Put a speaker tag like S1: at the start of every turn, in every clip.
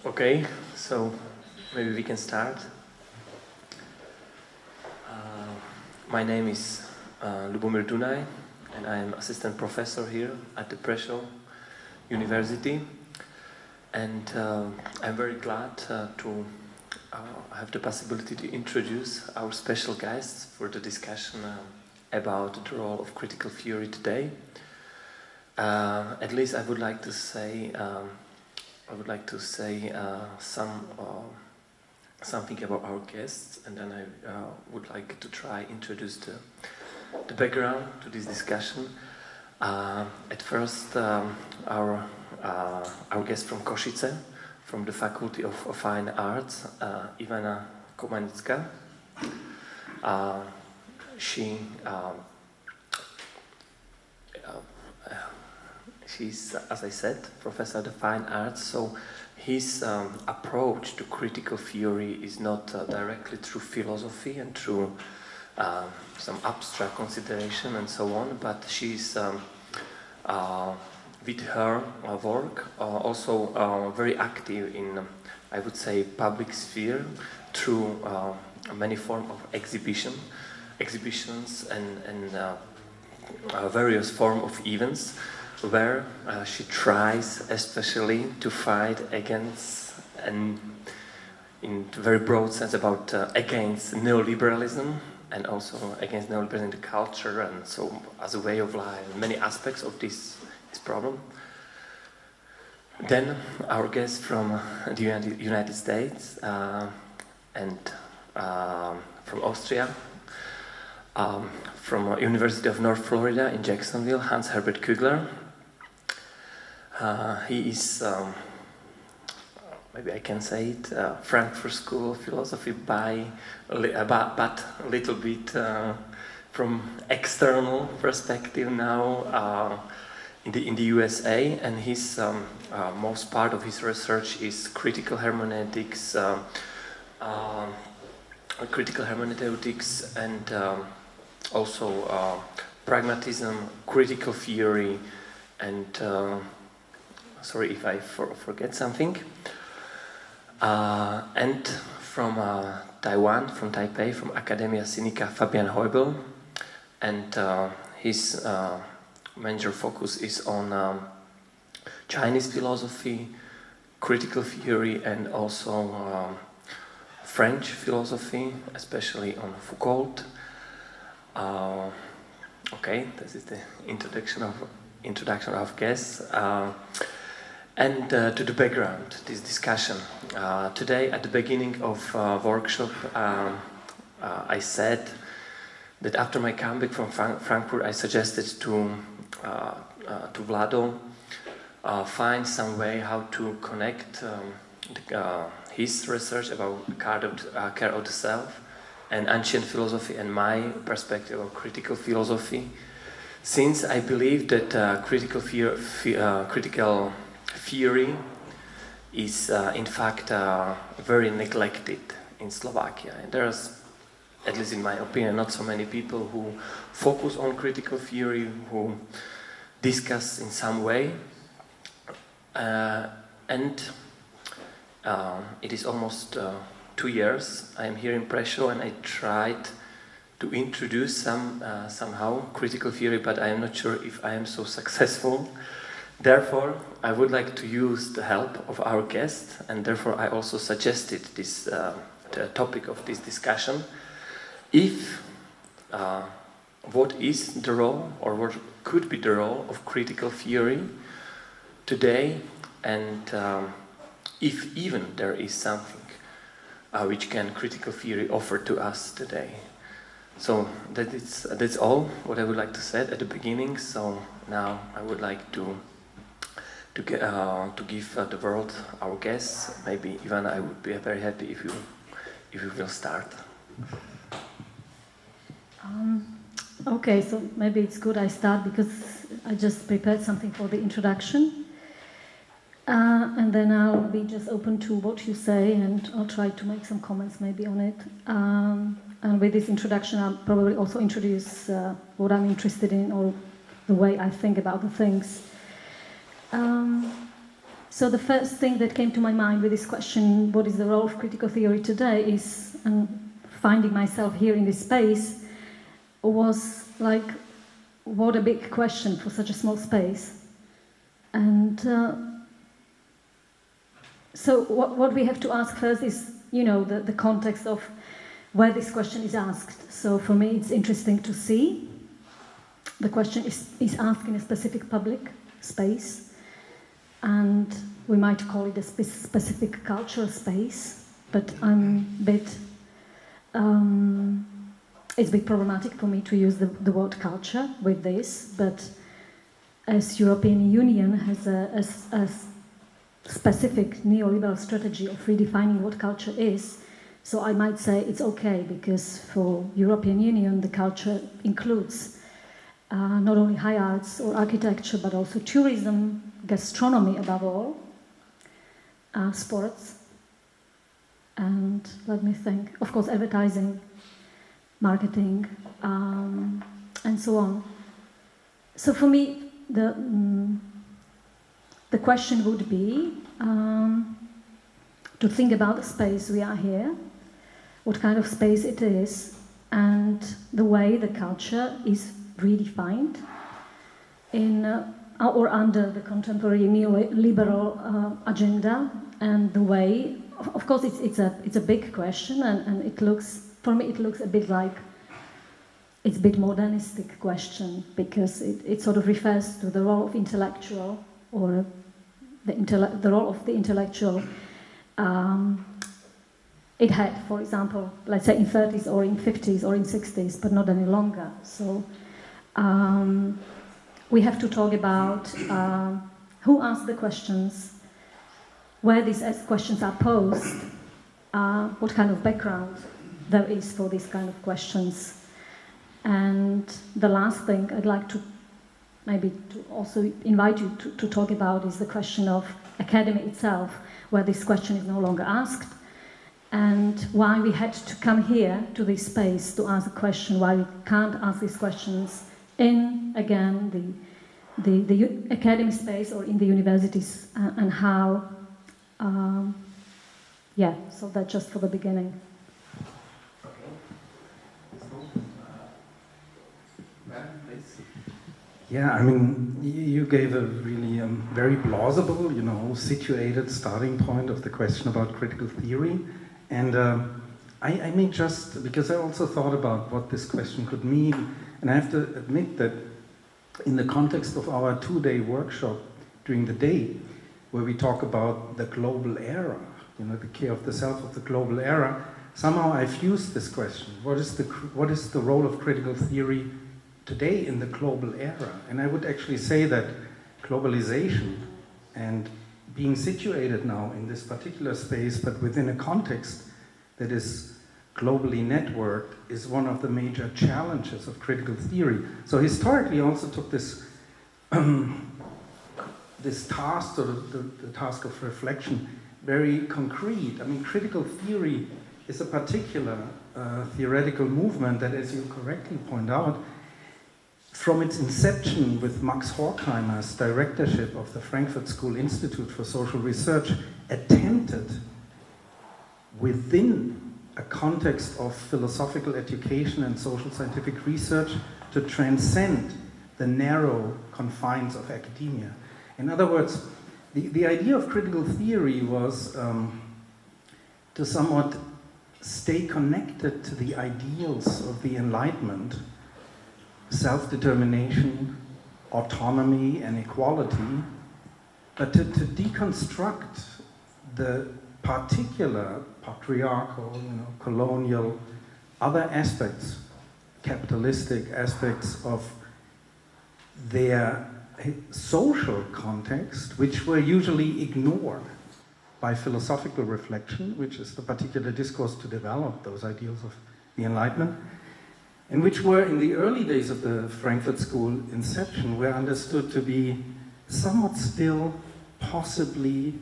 S1: Okay, so maybe we can start. My name is Lubomir Dunaj, and I am assistant professor here at the Prešov University. And I'm very glad to have the possibility to introduce our special guests for the discussion about the role of critical theory today. At least I would like to say something about our guests, and then I would like to try introduce the background to this discussion. At first, our guest from Košice, from the Faculty of Fine Arts, Ivana Komanická. She's, as I said, professor of the fine arts, so his approach to critical theory is not directly through philosophy and through some abstract consideration and so on, but she's, with her work, also very active in, I would say, public sphere through many forms of exhibitions and various forms of events, where she tries especially to fight against, and in a very broad sense, against neoliberalism, and also against neoliberalism in the culture, and so as a way of life, many aspects of this problem. Then our guest from the United States and from Austria, from University of North Florida in Jacksonville, Herbert Kugler. He is, maybe I can say it, Frankfurt School of Philosophy but a little bit from external perspective now in the USA, and his most part of his research is critical hermeneutics, and also pragmatism, critical theory, and sorry if I forget something. And from Taiwan, from Taipei, from Academia Sinica, Fabian Heubel, and his major focus is on Chinese philosophy, critical theory, and also French philosophy, especially on Foucault. Okay, this is the introduction of guests. And to the background, this discussion. Today, at the beginning of workshop, I said that after my comeback from Frankfurt, I suggested to Vlado find some way how to connect his research about care of the self and ancient philosophy and my perspective of critical philosophy, since I believe that critical theory is in fact very neglected in Slovakia. And there's, at least in my opinion, not so many people who focus on critical theory, who discuss in some way. And it is almost 2 years I am here in Prešov, and I tried to introduce somehow critical theory, but I am not sure if I am so successful. Therefore, I would like to use the help of our guest, and therefore I also suggested this the topic of this discussion. What is the role, or what could be the role of critical theory today, and if even there is something which can critical theory offer to us today. So that's all what I would like to say at the beginning. So now I would like to give the word our guests. Maybe Ivana, I would be very happy if you will start.
S2: Okay, so maybe it's good I start because I just prepared something for the introduction. And then I'll be just open to what you say, and I'll try to make some comments maybe on it. And with this introduction, I'll probably also introduce what I'm interested in, or the way I think about the things. So the first thing that came to my mind with this question, what is the role of critical theory today, is, and finding myself here in this space, was like, what a big question for such a small space. And so what we have to ask first is, the context of where this question is asked. So for me, it's interesting to see the question is asked in a specific public space, and we might call it a specific cultural space, but it's a bit problematic for me to use the word culture with this, but as European Union has a specific neoliberal strategy of redefining what culture is, so I might say it's okay, because for European Union the culture includes not only high arts or architecture, but also tourism, gastronomy above all, sports, and let me think, of course advertising, marketing, and so on. So for me, the question would be to think about the space we are here, what kind of space it is, and the way the culture is redefined in or under the contemporary neoliberal agenda, and the way, of course, it's a big question, and it looks, for me, it looks a bit like it's a bit modernistic question, because it sort of refers to the role of intellectual, or the role of the intellectual it had, for example, let's say in 30s or in 50s or in 60s, but not any longer. So we have to talk about who asked the questions, where these questions are posed, what kind of background there is for these kind of questions. And the last thing I'd like to maybe to also invite you to talk about is the question of academy itself, where this question is no longer asked, and why we had to come here to this space to ask a question, why we can't ask these questions in, again, the academy space or in the universities, and how, so that's just for the beginning.
S3: Yeah, I mean, you gave a really very plausible, situated starting point of the question about critical theory. And I mean, just because I also thought about what this question could mean, and I have to admit that in the context of our 2-day workshop during the day, where we talk about the global era, the care of the self of the global era, somehow I fused this question. What is the role of critical theory today in the global era? And I would actually say that globalization and being situated now in this particular space, but within a context that is globally networked, is one of the major challenges of critical theory. So historically I also took this this task, or the task of reflection, very concrete. I mean, critical theory is a particular theoretical movement that, as you correctly point out, from its inception with Max Horkheimer's directorship of the Frankfurt School Institute for Social Research, attempted within a context of philosophical education and social scientific research to transcend the narrow confines of academia. In other words, the idea of critical theory was to somewhat stay connected to the ideals of the Enlightenment, self-determination, autonomy, and equality, but to deconstruct the particular patriarchal, colonial, other aspects, capitalistic aspects of their social context, which were usually ignored by philosophical reflection, which is the particular discourse to develop those ideals of the Enlightenment, and which were, in the early days of the Frankfurt School inception, were understood to be somewhat still possibly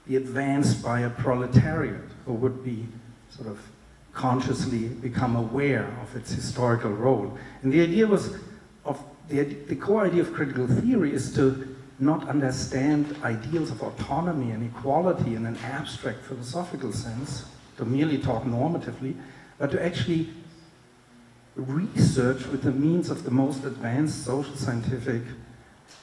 S3: be advanced by a proletariat, who would be sort of consciously become aware of its historical role. And the idea was, the core idea of critical theory is to not understand ideals of autonomy and equality in an abstract philosophical sense, to merely talk normatively, but to actually research with the means of the most advanced social scientific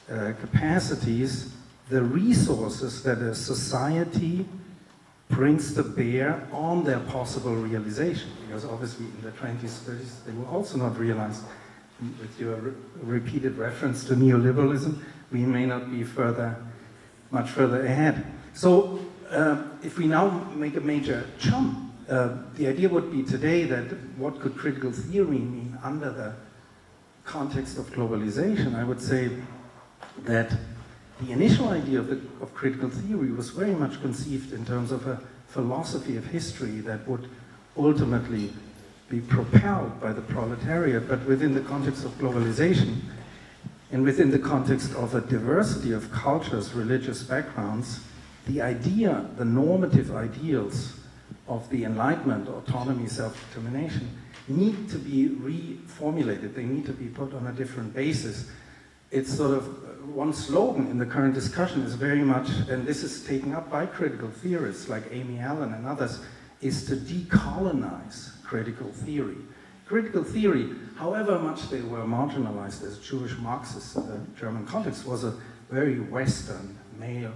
S3: capacities the resources that a society brings to bear on their possible realization. Because obviously in the 20s, 30s, they were also not realized. With your repeated reference to neoliberalism, we may not be much further ahead. So if we now make a major jump, the idea would be today that what could critical theory mean under the context of globalization? I would say that the initial idea of critical theory was very much conceived in terms of a philosophy of history that would ultimately be propelled by the proletariat, but within the context of globalization and within the context of a diversity of cultures, religious backgrounds, the idea, the normative ideals of the Enlightenment, autonomy, self-determination, need to be reformulated. They need to be put on a different basis. It's sort of one slogan in the current discussion is very much, and this is taken up by critical theorists like Amy Allen and others, is to decolonize critical theory. Critical theory, however much they were marginalized as Jewish Marxists in the German context, was a very Western, male,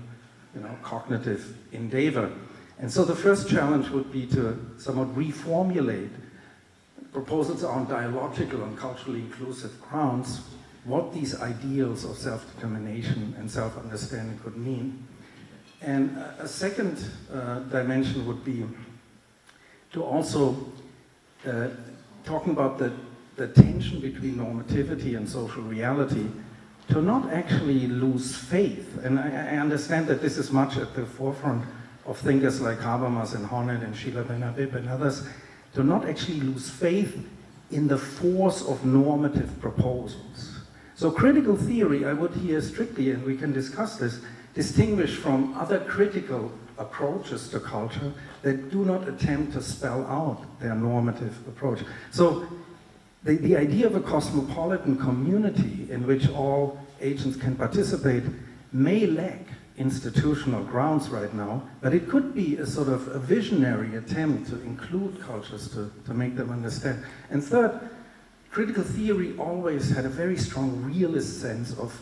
S3: cognitive endeavor. And so the first challenge would be to somewhat reformulate proposals on dialogical and culturally inclusive grounds, what these ideals of self-determination and self-understanding could mean. And a second dimension would be to also talking about the tension between normativity and social reality, to not actually lose faith. And I understand that this is much at the forefront of thinkers like Habermas and Honneth and Sheila Ben-Habib and others, to not actually lose faith in the force of normative proposals. So critical theory, I would here strictly, and we can discuss this, distinguish from other critical approaches to culture that do not attempt to spell out their normative approach. So the idea of a cosmopolitan community in which all agents can participate may lack institutional grounds right now, but it could be a sort of a visionary attempt to include cultures to make them understand. And third, critical theory always had a very strong realist sense of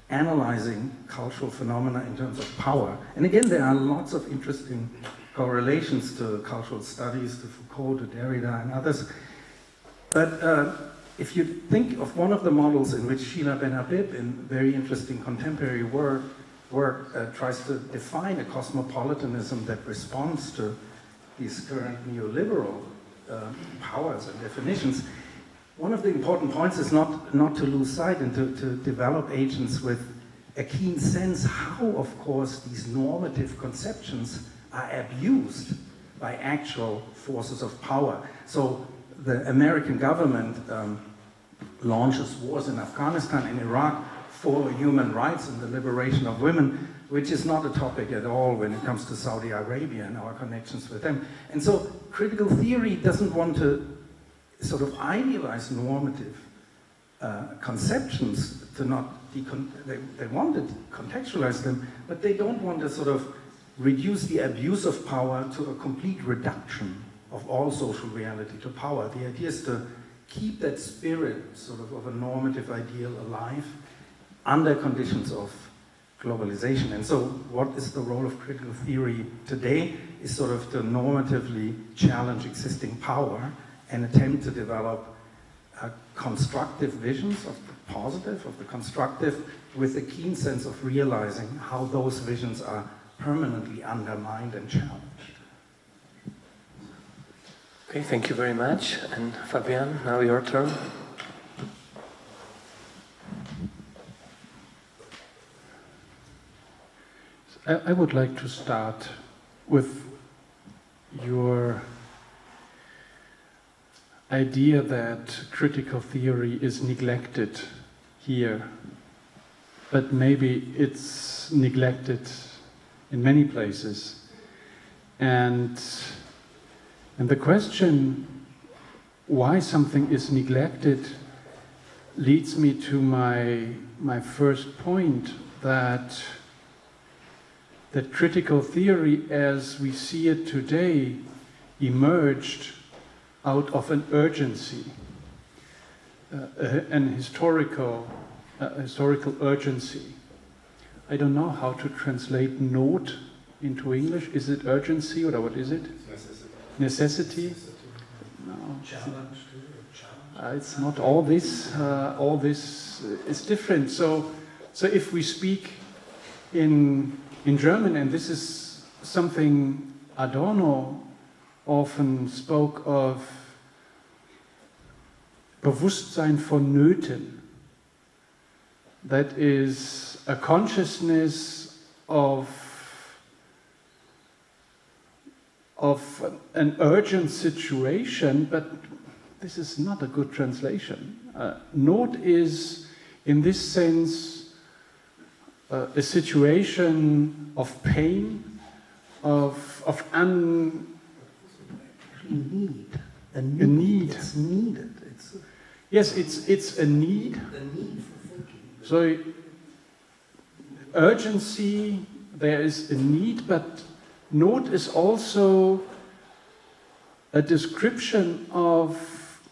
S3: analyzing cultural phenomena in terms of power. And again, there are lots of interesting correlations to cultural studies, to Foucault, to Derrida, and others. But if you think of one of the models in which Sheila Ben-Habib, in very interesting contemporary work tries to define a cosmopolitanism that responds to these current neoliberal powers and definitions, one of the important points is not to lose sight and to develop agents with a keen sense how, of course, these normative conceptions are abused by actual forces of power. So the American government launches wars in Afghanistan and Iraq for human rights and the liberation of women, which is not a topic at all when it comes to Saudi Arabia and our connections with them. And so critical theory doesn't want to sort of idealize normative conceptions, to not they want to contextualize them, but they don't want to sort of reduce the abuse of power to a complete reduction of all social reality to power. The idea is to keep that spirit sort of a normative ideal alive under conditions of globalization. And so what is the role of critical theory today is sort of to normatively challenge existing power and attempt to develop constructive visions of the positive, of the constructive, with a keen sense of realizing how those visions are permanently undermined and challenged.
S1: Okay, thank you very much. And Fabian, now your turn.
S4: I would like to start with your idea that critical theory is neglected here, but maybe it's neglected in many places. And the question why something is neglected leads me to my first point, that critical theory as we see it today emerged out of an urgency, an historical urgency. I don't know how to translate note into English. Is it urgency or what is it? Necessity? No.
S3: Challenge.
S4: It's not all this. All this is different. So if we speak in German, and this is something Adorno often spoke of, Bewusstsein von Nöten. That is a consciousness of an urgent situation, but this is not a good translation. Not is, in this sense, a situation of pain, of
S3: need. A
S4: need.
S3: It's needed.
S4: Yes, it's a need.
S3: A need for thinking.
S4: So urgency, there is a need, but note is also a description of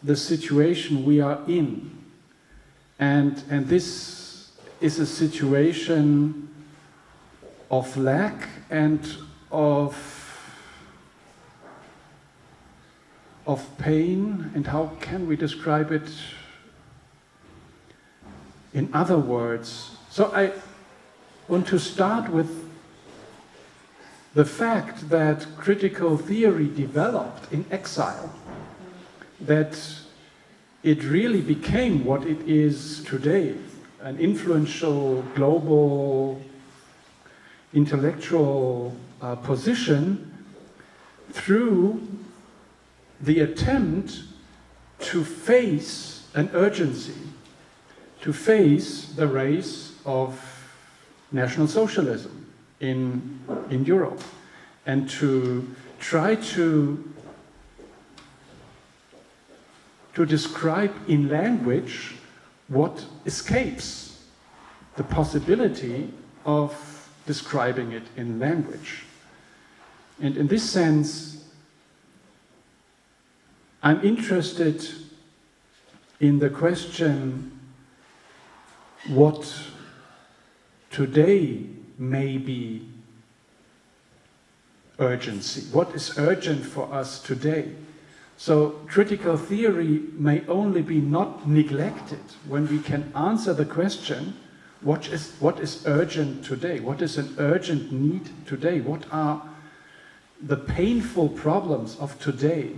S4: the situation we are in. And this is a situation of lack and of pain. And how can we describe it in other words? So I want to start with the fact that critical theory developed in exile, that it really became what it is today, an influential global intellectual position, through the attempt to face an urgency, to face the race of National Socialism in Europe, and to try to describe in language what escapes the possibility of describing it in language. And in this sense, I'm interested in the question what today may be urgency. What is urgent for us today? So critical theory may only be not neglected when we can answer the question, what is urgent today? What is an urgent need today? What are the painful problems of today?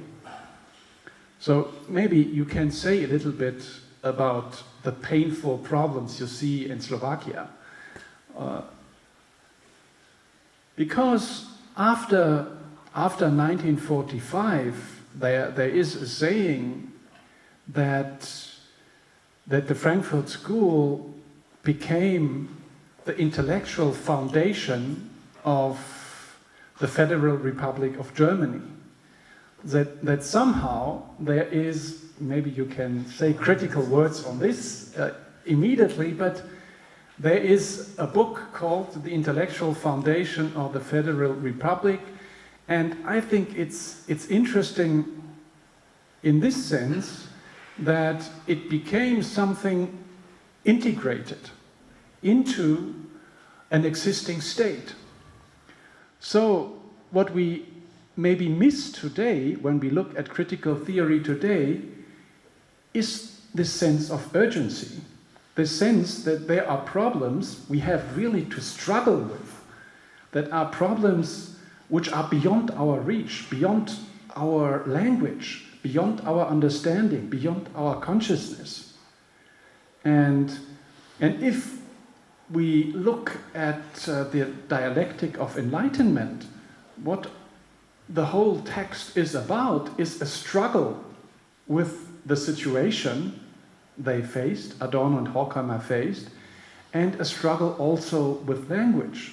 S4: So maybe you can say a little bit about the painful problems you see in Slovakia. Because after 1945, there is a saying that the Frankfurt School became the intellectual foundation of the Federal Republic of Germany. That somehow there is, maybe you can say critical words on this immediately, but there is a book called The Intellectual Foundation of the Federal Republic, and I think it's interesting in this sense that it became something integrated into an existing state. So what we maybe miss today when we look at critical theory today is this sense of urgency, the sense that there are problems we have really to struggle with, that are problems which are beyond our reach, beyond our language, beyond our understanding, beyond our consciousness. And if we look at the dialectic of enlightenment, what the whole text is about is a struggle with the situation they faced, Adorno and Horkheimer faced, and a struggle also with language.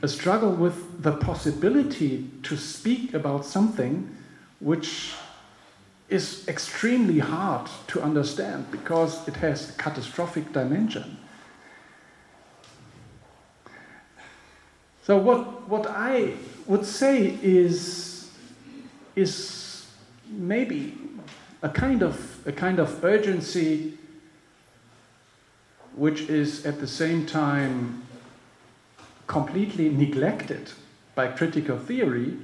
S4: A struggle with the possibility to speak about something which is extremely hard to understand because it has a catastrophic dimension. So what I would say is maybe a kind of urgency which is at the same time completely neglected by critical theory,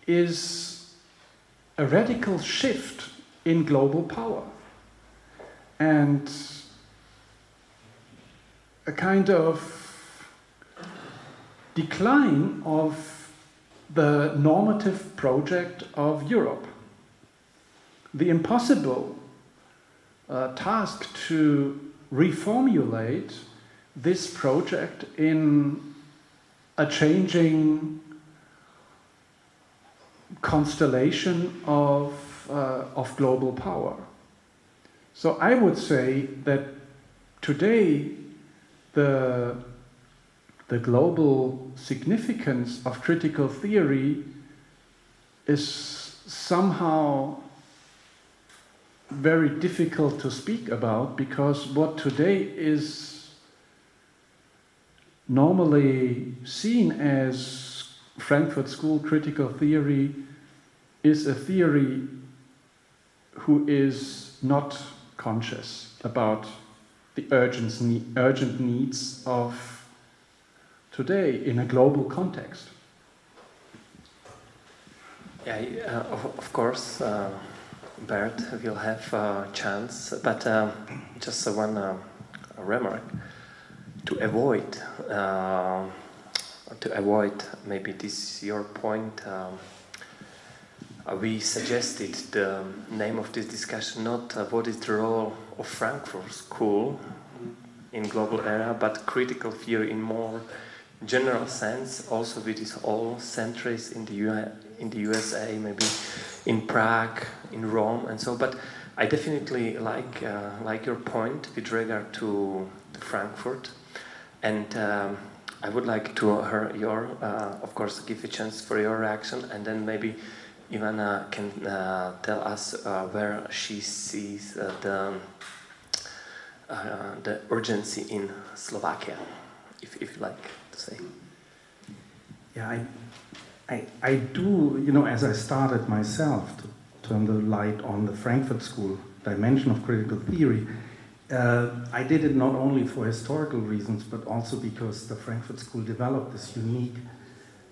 S4: is a radical shift in global power and a kind of decline of the normative project of Europe. The impossible task to reformulate this project in a changing constellation of global power. So I would say that today the global significance of critical theory is somehow very difficult to speak about, because what today is normally seen as Frankfurt School critical theory is a theory who is not conscious about the urgent needs of today in a global context.
S1: Yeah, of course, Bert will have a chance, but just one remark to avoid maybe this your point. We suggested the name of this discussion not what is the role of Frankfurt School in global era, but critical theory in more general sense, also with its all centers in the USA, maybe in Prague, in Rome, and so. But I definitely like your point with regard to Frankfurt, and I would like to hear your, of course, give a chance for your reaction, and then maybe Ivana can tell us where she sees the urgency in Slovakia, if you like to say.
S3: Yeah, I do, as I started myself to turn the light on the Frankfurt School dimension of critical theory, I did it not only for historical reasons, but also because the Frankfurt School developed this unique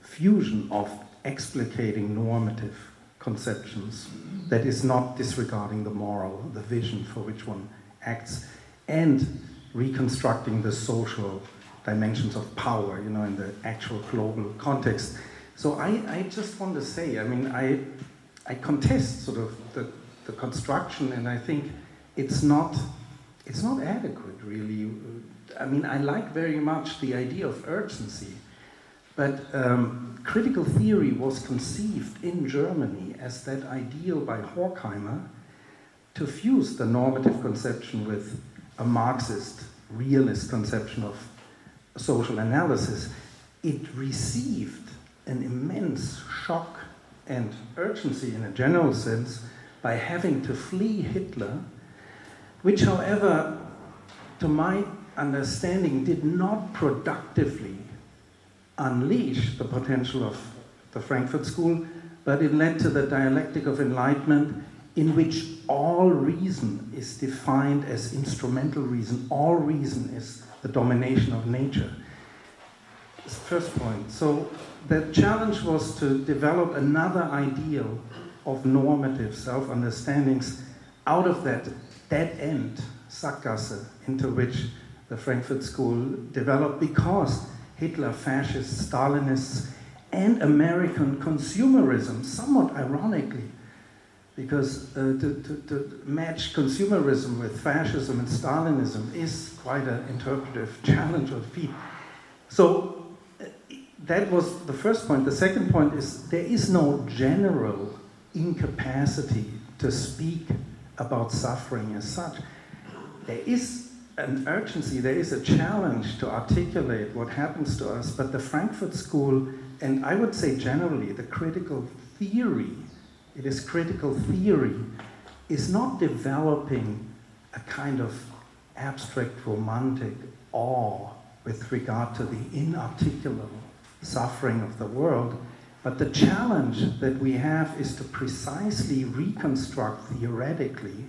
S3: fusion of explicating normative conceptions that is not disregarding the moral, the vision for which one acts, and reconstructing the social dimensions of power, in the actual global context. So I just want to say, I contest sort of the construction, and I think it's not adequate, really. I like very much the idea of urgency, but critical theory was conceived in Germany as that ideal by Horkheimer to fuse the normative conception with a Marxist, realist conception of social analysis. It received an immense shock and urgency in a general sense by having to flee Hitler, which, however, to my understanding, did not productively unleash the potential of the Frankfurt School, but it led to the dialectic of enlightenment, in which all reason is defined as instrumental reason. All reason is the domination of nature. That's the first point. So the challenge was to develop another ideal of normative self-understandings out of that dead end, Sackgasse, into which the Frankfurt School developed, because Hitler, fascists, Stalinists, and American consumerism, somewhat ironically, because to match consumerism with fascism and Stalinism is quite an interpretive challenge or feat. So that was the first point. The second point is there is no general incapacity to speak about suffering as such. There is an urgency, there is a challenge to articulate what happens to us, but the Frankfurt School, and I would say generally the critical theory, it is critical theory, is not developing a kind of abstract romantic awe with regard to the inarticulable suffering of the world. But the challenge that we have is to precisely reconstruct theoretically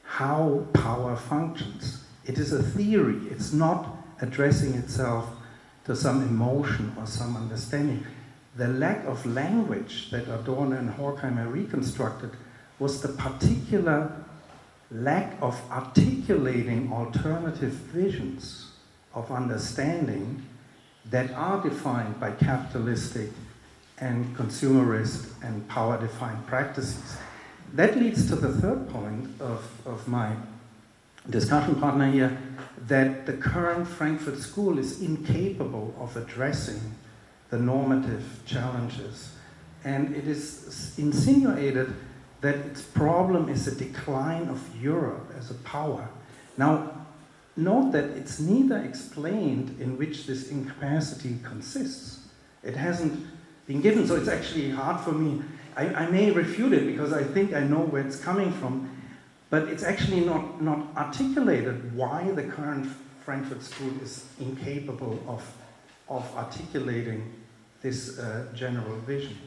S3: how power functions. It is a theory, it's not addressing itself to some emotion or some understanding. The lack of language that Adorno and Horkheimer reconstructed was the particular lack of articulating alternative visions of understanding that are defined by capitalistic and consumerist and power-defined practices. That leads to the third point of my discussion partner here, that the current Frankfurt School is incapable of addressing the normative challenges. And it is insinuated that its problem is a decline of Europe as a power. Now, note that it's neither explained in which this incapacity consists. It hasn't been given, so it's actually hard for me. I may refute it because I think I know where it's coming from, but it's actually not articulated why the current Frankfurt School is incapable of articulating this general vision.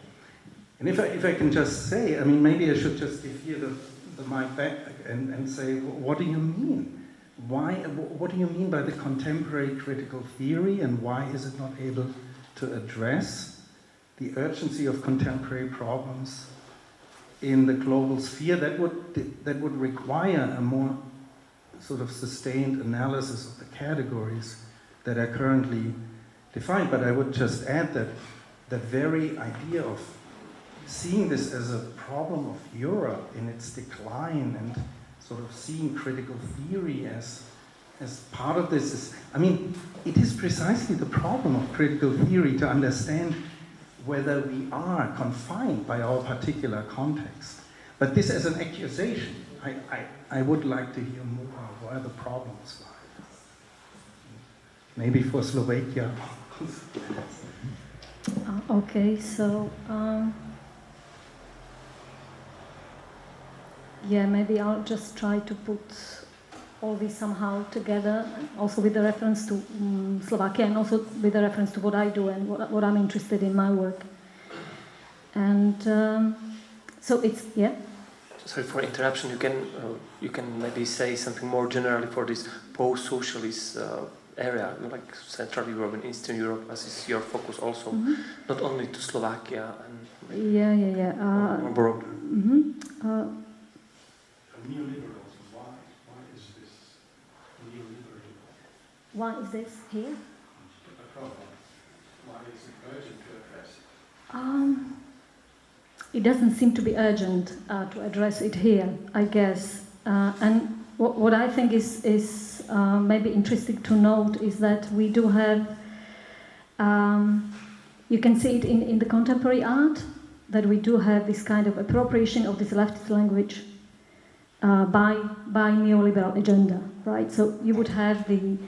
S3: And if I can just say, I mean, maybe I should just give you the mic back and say, what do you mean? What do you mean by the contemporary critical theory, and why is it not able to address the urgency of contemporary problems in the global sphere? That would require a more sort of sustained analysis of the categories that are currently defined. But I would just add that the very idea of seeing this as a problem of Europe in its decline and sort of seeing critical theory as part of this is, I mean, it is precisely the problem of critical theory to understand whether we are confined by our particular context. But this as an accusation, I would like to hear more where the problems lie. Maybe for Slovakia.
S2: Okay, so yeah, maybe I'll just try to put all this somehow together, also with the reference to Slovakia, and also with the reference to what I do and what I'm interested in my work. And so it's, yeah?
S1: Sorry for interruption. You can maybe say something more generally for this post-socialist area, like Central Europe and Eastern Europe, as is your focus also, not only to Slovakia and abroad.
S4: Neoliberalism. Why is this neoliberalism
S2: Why is this here?
S4: a problem? Why is it urgent to address it?
S2: It doesn't seem to be urgent to address it here, I guess. And what I think is maybe interesting to note is that we do have, you can see it in the contemporary art, that we do have this kind of appropriation of this leftist language by neoliberal agenda, right? So you would have the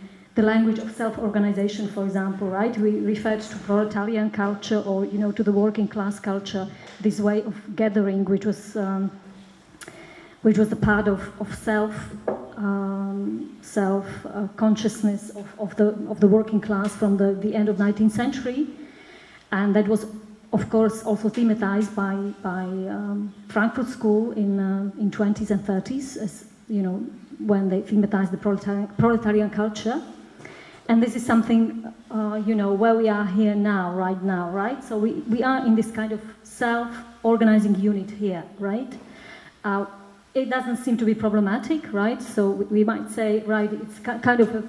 S2: language of self-organization, for example, right? We referred to proletarian culture, or to the working class culture, this way of gathering, which was the part of self consciousness of the working class from the end of 19th century, and that was, of course, also thematized by Frankfurt School in 20s and 30s, as when they thematized the proletarian culture. And this is something, where we are here now, right? So we are in this kind of self-organizing unit here, right? It doesn't seem to be problematic, right? So we might say, right, it's kind of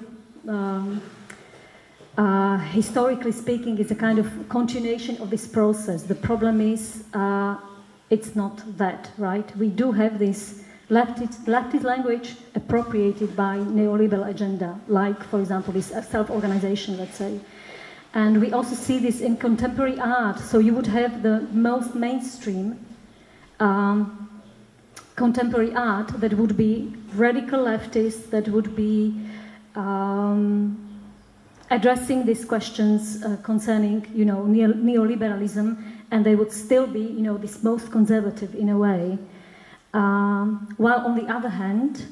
S2: historically speaking, it's a kind of continuation of this process. The problem is, it's not that, right? We do have this leftist language appropriated by neoliberal agenda, like, for example, this self-organization, let's say. And we also see this in contemporary art. So you would have the most mainstream contemporary art that would be radical leftist, that would be addressing these questions concerning, neoliberalism, and they would still be, this most conservative in a way. While on the other hand,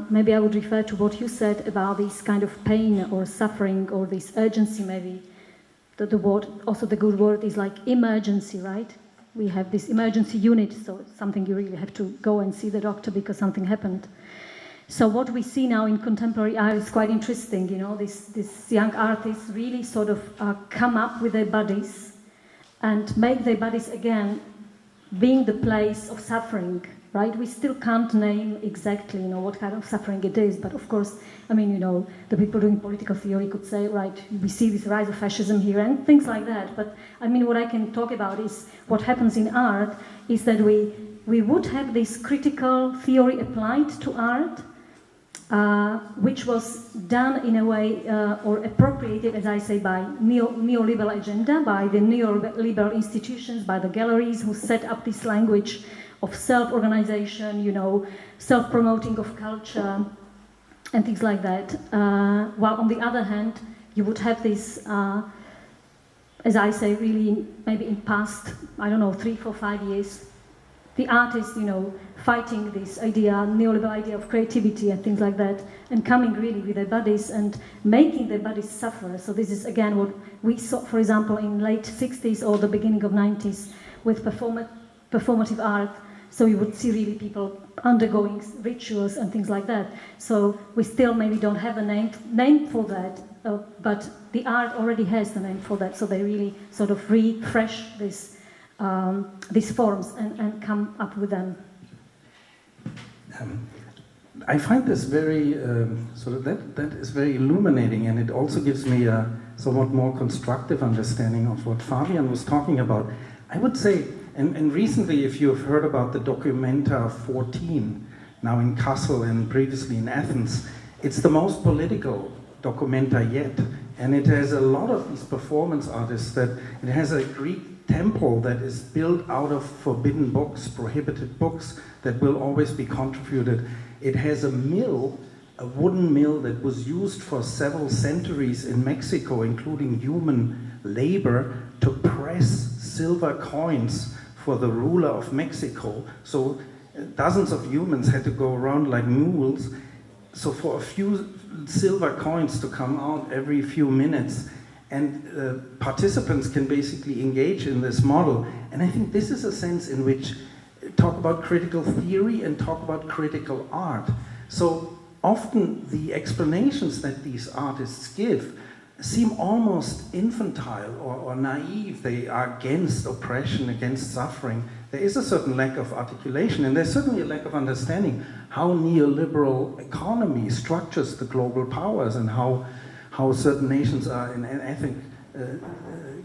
S2: maybe I would refer to what you said about this kind of pain or suffering or this urgency, maybe. The word, also the good word is like emergency, right? We have this emergency unit, so it's something you really have to go and see the doctor because something happened. So what we see now in contemporary art is quite interesting, you know, these young artists really sort of come up with their bodies and make their bodies again being the place of suffering, right? We still can't name exactly, you know, what kind of suffering it is, but of course, I mean, you know, the people doing political theory could say, right, we see this rise of fascism here and things like that, but I mean, what I can talk about is what happens in art is that we would have this critical theory applied to art, which was done in a way, or appropriated, as I say, by neoliberal agenda, by the neoliberal institutions, by the galleries who set up this language of self-organization, you know, self-promoting of culture, and things like that. While on the other hand, you would have this, as I say, really maybe in past, I don't know, 3, 4, 5 years, the artists, you know, fighting this idea, neoliberal idea of creativity and things like that, and coming really with their bodies and making their bodies suffer. So this is again what we saw, for example, in late 60s or the beginning of 90s with performative art. So you would see really people undergoing rituals and things like that. So we still maybe don't have a name for that, but the art already has the name for that. So they really sort of refresh these forms and come up with them.
S3: I find this very, that is very illuminating, and it also gives me a somewhat more constructive understanding of what Fabian was talking about. I would say, and recently, if you've heard about the Documenta 14, now in Kassel and previously in Athens, it's the most political Documenta yet, and it has a lot of these performance artists. That it has a Greek temple that is built out of forbidden books, prohibited books, that will always be contributed. It has a mill, a wooden mill that was used for several centuries in Mexico, including human labor, to press silver coins for the ruler of Mexico. So dozens of humans had to go around like mules. So for a few silver coins to come out every few minutes, and participants can basically engage in this model. And I think this is a sense in which talk about critical theory and talk about critical art. So often the explanations that these artists give seem almost infantile or naive. They are against oppression, against suffering. There is a certain lack of articulation, and there's certainly a lack of understanding how neoliberal economy structures the global powers and how certain nations are in ethnic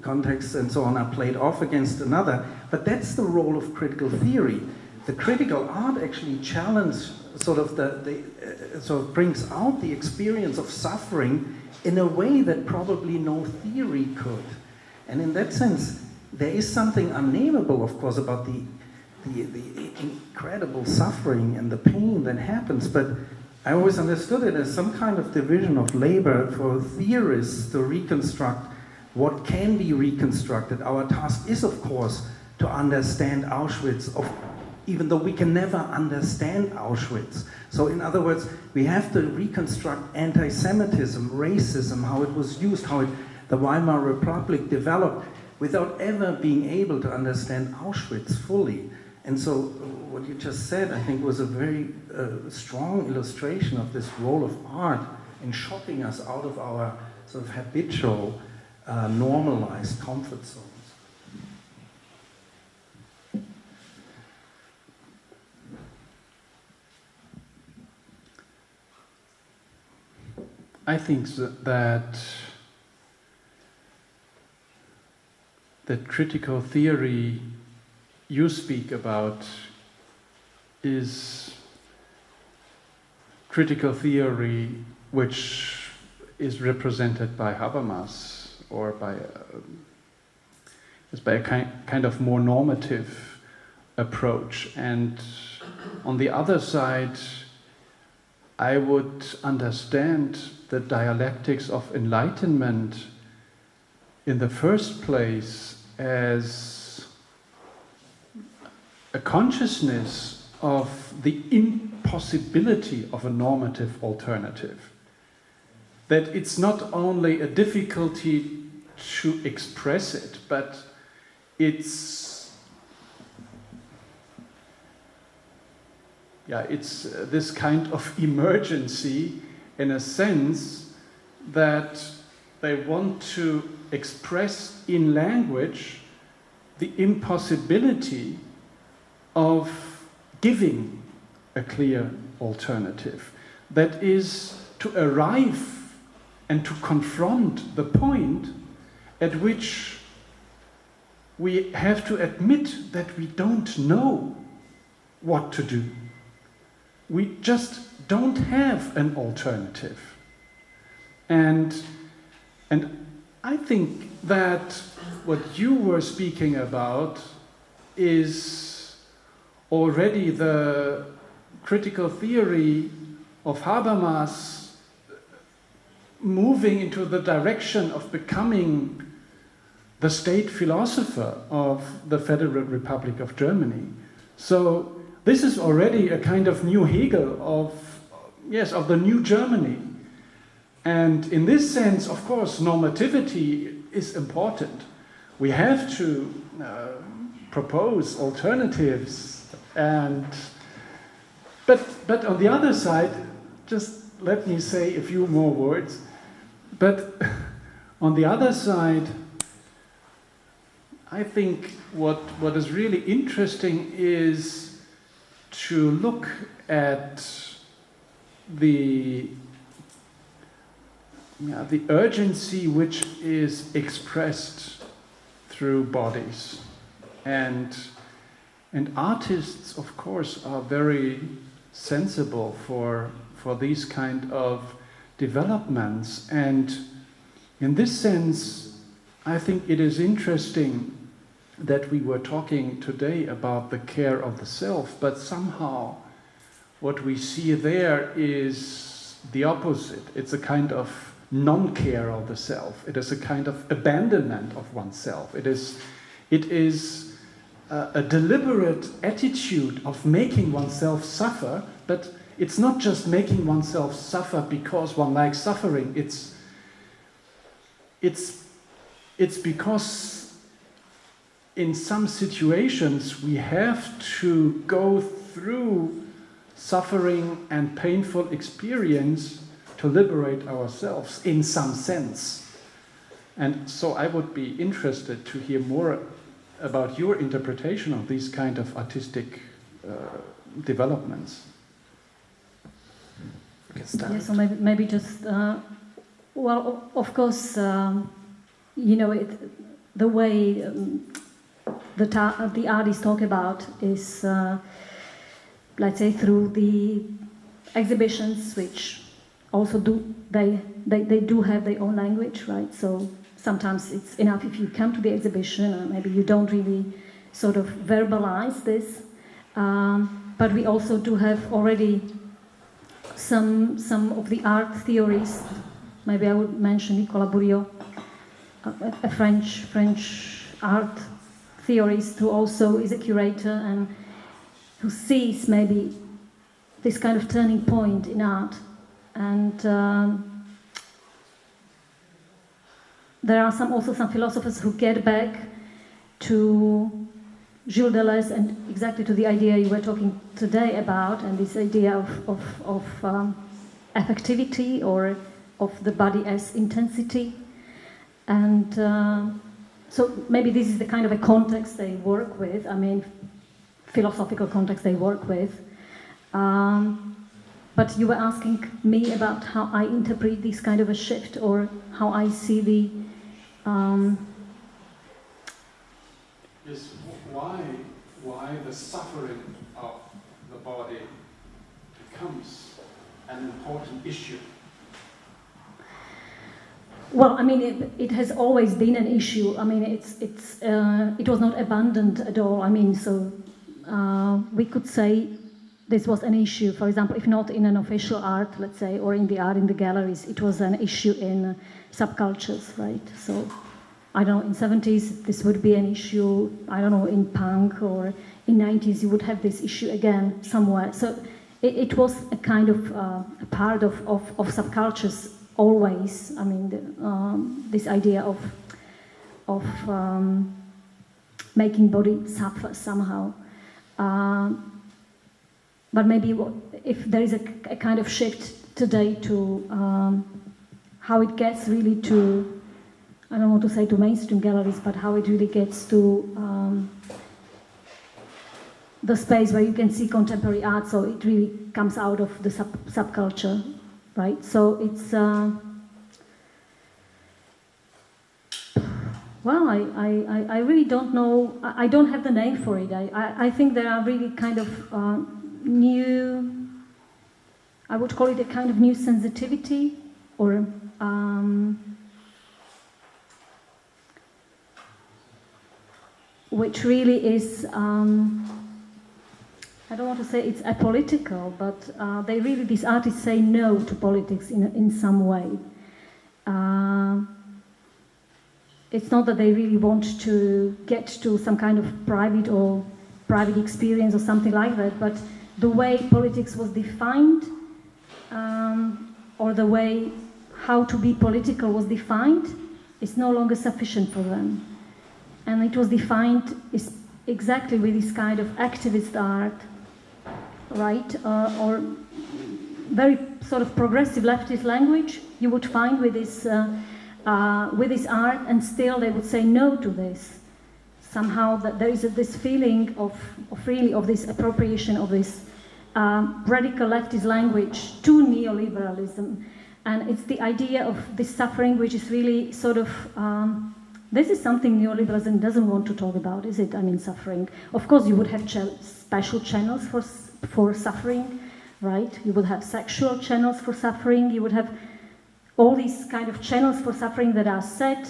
S3: contexts and so on are played off against another. But that's the role of critical theory. The critical art actually challenges sort of sort of brings out the experience of suffering in a way that probably no theory could. And in that sense, there is something unnameable, of course, about the incredible suffering and the pain that happens, but I always understood it as some kind of division of labor for theorists to reconstruct what can be reconstructed. Our task is, of course, to understand Auschwitz, even though we can never understand Auschwitz. So in other words, we have to reconstruct anti-Semitism, racism, how it was used, how the Weimar Republic developed, without ever being able to understand Auschwitz fully. And so what you just said, I think, was a very strong illustration of this role of art in shocking us out of our sort of habitual, normalized comfort zones.
S4: I think that critical theory you speak about is critical theory which is represented by Habermas or by a kind of more normative approach. And on the other side, I would understand the dialectics of enlightenment in the first place as a consciousness of the impossibility of a normative alternative. That it's not only a difficulty to express it, but it's this kind of emergency in a sense that they want to express in language the impossibility of giving a clear alternative. That is to arrive and to confront the point at which we have to admit that we don't know what to do. We just don't have an alternative. And I think that what you were speaking about is already the critical theory of Habermas moving into the direction of becoming the state philosopher of the Federal Republic of Germany. So this is already a kind of new Hegel of the new Germany. And in this sense, of course, normativity is important. We have to propose alternatives, but on the other side, just let me say a few more words. But on the other side, I think what is really interesting is to look at the urgency which is expressed through bodies. And artists, of course, are very sensible for these kind of developments. And in this sense, I think it is interesting that we were talking today about the care of the self, but somehow what we see there is the opposite. It's a kind of non-care of the self. It is a kind of abandonment of oneself. It is a deliberate attitude of making oneself suffer, but it's not just making oneself suffer because one likes suffering. It's because in some situations we have to go through suffering and painful experience to liberate ourselves in some sense. And so I would be interested to hear more about your interpretation of these kind of artistic developments.
S1: You can start.
S2: Yeah, so maybe just, well, of course, the way the artists talk about is, let's say, through the exhibitions, which also they do have their own language, right? So sometimes it's enough if you come to the exhibition and maybe you don't really sort of verbalize this. But we also do have already some of the art theories. Maybe I would mention Nicolas Bourriot, a French art theorist who also is a curator and who sees maybe this kind of turning point in art. And there are also some philosophers who get back to Gilles Deleuze and exactly to the idea you were talking today about, and this idea of affectivity or of the body as intensity. And so maybe this is the kind of a context they work with, philosophical context they work with. But you were asking me about how I interpret this kind of a shift, or how I see the...
S4: Is why the suffering of the body becomes an important issue?
S2: Well, it has always been an issue. It was not abandoned at all. So we could say this was an issue. For example, if not in an official art, let's say, or in the art in the galleries, it was an issue in subcultures, right? So I don't know, in 70s this would be an issue. I don't know, in punk, or in 90s you would have this issue again somewhere. So it was a kind of a part of subcultures always. I mean, this idea of making body suffer somehow. But maybe if there is a kind of shift today to how it gets really to, I don't want to say to mainstream galleries, but how it really gets to the space where you can see contemporary art, so it really comes out of the subculture, right? So it's, well, I really don't know, I don't have the name for it. I think there are really kind of new, I would call it a kind of new sensitivity, or which really is, I don't want to say it's apolitical, but they really, these artists say no to politics in some way. It's not that they really want to get to some kind of private experience or something like that, but the way politics was defined, or the way how to be political was defined, is no longer sufficient for them. And it was defined exactly with this kind of activist art, right? Or very sort of progressive leftist language you would find with this art, and still they would say no to this. Somehow that there is this feeling of this appropriation of this radical leftist language to neoliberalism. And it's the idea of this suffering which is really sort of, this is something neoliberalism doesn't want to talk about, is it? I mean, suffering. Of course, you would have special channels for suffering, right? You would have sexual channels for suffering. You would have all these kind of channels for suffering that are set.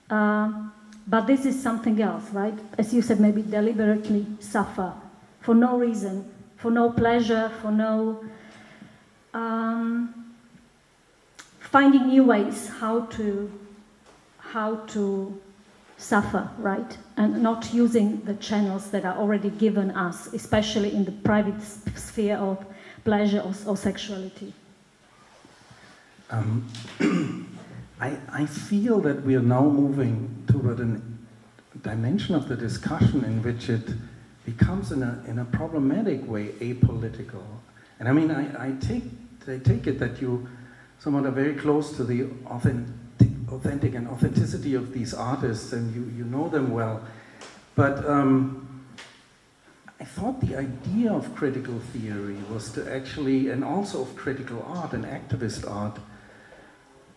S2: But this is something else, right? As you said, maybe deliberately suffer for no reason, for no pleasure, for no finding new ways how to suffer, right? And not using the channels that are already given us, especially in the private sphere of pleasure or sexuality.
S3: I feel that we are now moving toward a dimension of the discussion in which it becomes in a problematic way apolitical. And I mean, I take it that you somewhat are very close to the authentic and authenticity of these artists, and you know them well. But I thought the idea of critical theory was to actually, and also of critical art and activist art,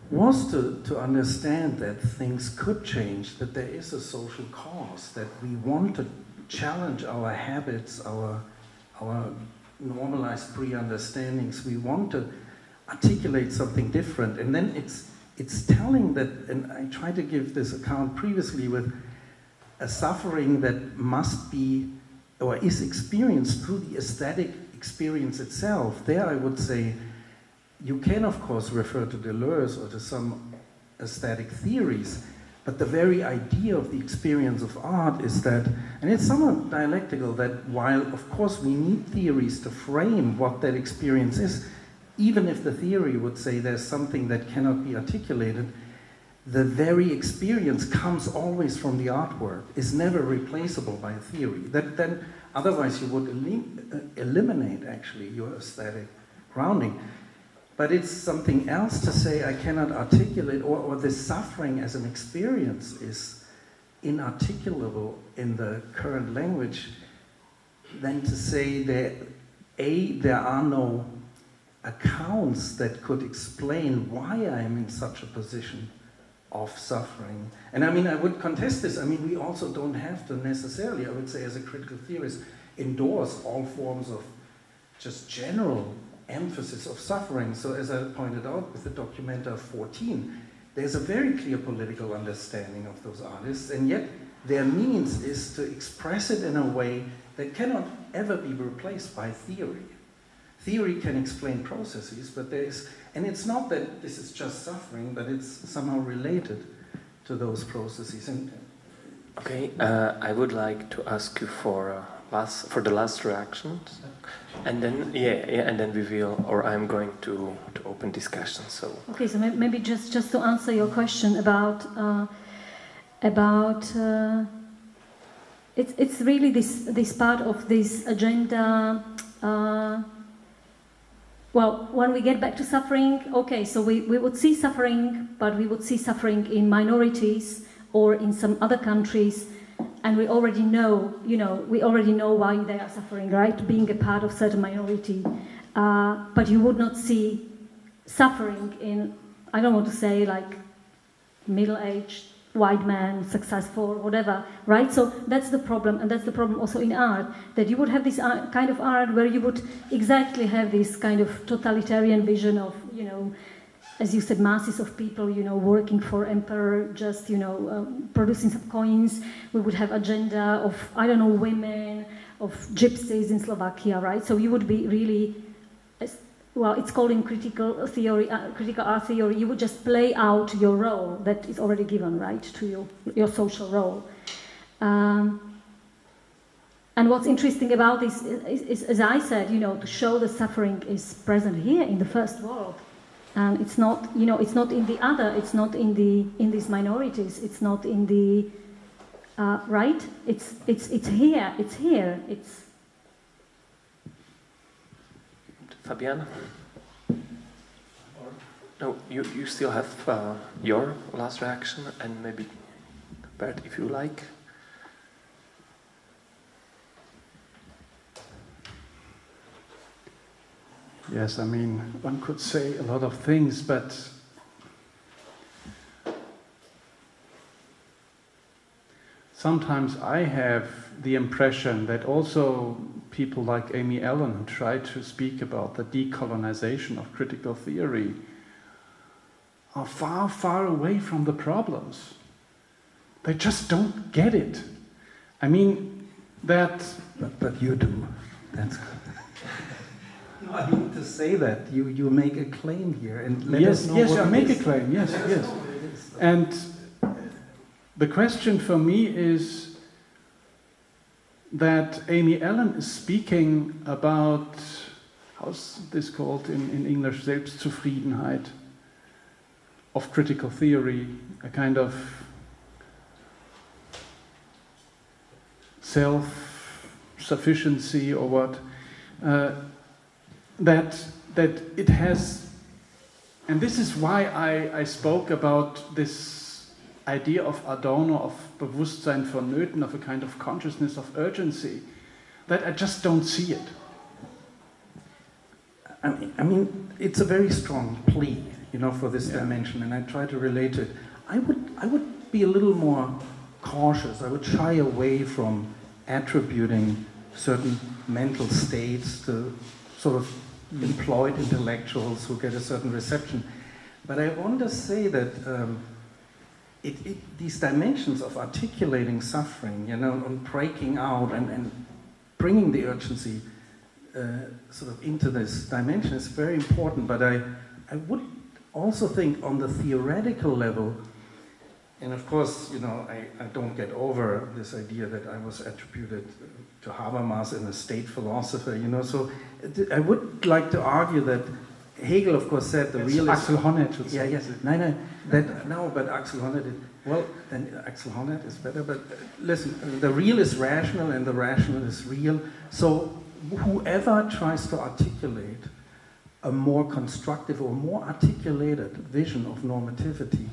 S3: was to understand that things could change, that there is a social cause, that we want to challenge our habits, our normalized pre-understandings. We want to articulate something different. And then it's telling that, and I tried to give this account previously with a suffering that must be, or is experienced through the aesthetic experience itself. There I would say, you can of course refer to Deleuze or to some aesthetic theories, but the very idea of the experience of art is that, and it's somewhat dialectical, that while of course we need theories to frame what that experience is, even if the theory would say there's something that cannot be articulated, the very experience comes always from the artwork, is never replaceable by a theory. Then otherwise you would eliminate actually your aesthetic grounding. But it's something else to say I cannot articulate, or the suffering as an experience is inarticulable in the current language, than to say that there are no accounts that could explain why I am in such a position of suffering. And I mean, I would contest this. I mean, we also don't have to necessarily, I would say as a critical theorist, endorse all forms of just general emphasis of suffering. So as I pointed out with the Documenta 14, there's a very clear political understanding of those artists, and yet their means is to express it in a way that cannot ever be replaced by theory. Theory can explain processes, but there is, and it's not that this is just suffering, but it's somehow related to those processes. And
S1: okay, I would like to ask you for for the last reactions, and then and then we will, or I'm going to open discussion. So
S2: okay, so maybe just to answer your question about it's really this part of this agenda. Well, when we get back to suffering, okay, so we would see suffering, but we would see suffering in minorities or in some other countries, and we already know, we already know why they are suffering, right? Being a part of certain minority. But you would not see suffering in, I don't want to say like middle-aged, white man, successful, whatever, right? So that's the problem, and that's the problem also in art, that you would have this kind of art where you would exactly have this kind of totalitarian vision of, as you said, masses of people, working for emperor, just, producing some coins. We would have agenda of, I don't know, women, of gypsies in Slovakia, right? So you would be really, well, it's called in critical art theory, you would just play out your role that is already given, right, to your social role. And what's interesting about this is, as I said, to show the suffering is present here in the first world. And it's not, it's not in the other, it's not in these minorities, it's not in the, right? It's here, it's...
S1: Fabiana? No, you still have your last reaction, and maybe Bert, if you like.
S4: Yes, I mean, one could say a lot of things, but sometimes I have the impression that also people like Amy Allen, who try to speak about the decolonization of critical theory, are far, far away from the problems. They just don't get it. I mean, that...
S3: But you do. That's... No, I mean to say that. You make a claim here, and let us know
S4: yes,
S3: what
S4: I
S3: it
S4: make
S3: is.
S4: a claim, yes. And the question for me is that Amy Allen is speaking about, how's this called in English, Selbstzufriedenheit of critical theory, a kind of self-sufficiency or what, that it has, and this is why I spoke about this idea of Adorno, of Bewusstsein vonnöten, of a kind of consciousness of urgency, that I just don't see it.
S3: I mean, it's a very strong plea, for this dimension, and I try to relate to it. I would be a little more cautious. I would shy away from attributing certain mental states to sort of employed intellectuals who get a certain reception. But I want to say that these dimensions of articulating suffering, and breaking out and bringing the urgency sort of into this dimension is very important. But I would also think on the theoretical level, and of course, I don't get over this idea that I was attributed to Habermas and a state philosopher, so I would like to argue that Hegel, of course, said the real is...
S4: Axel Honneth would say.
S3: Yes. But Axel Honneth did... Well, then Axel Honneth is better, but listen, the real is rational and the rational is real. So whoever tries to articulate a more constructive or more articulated vision of normativity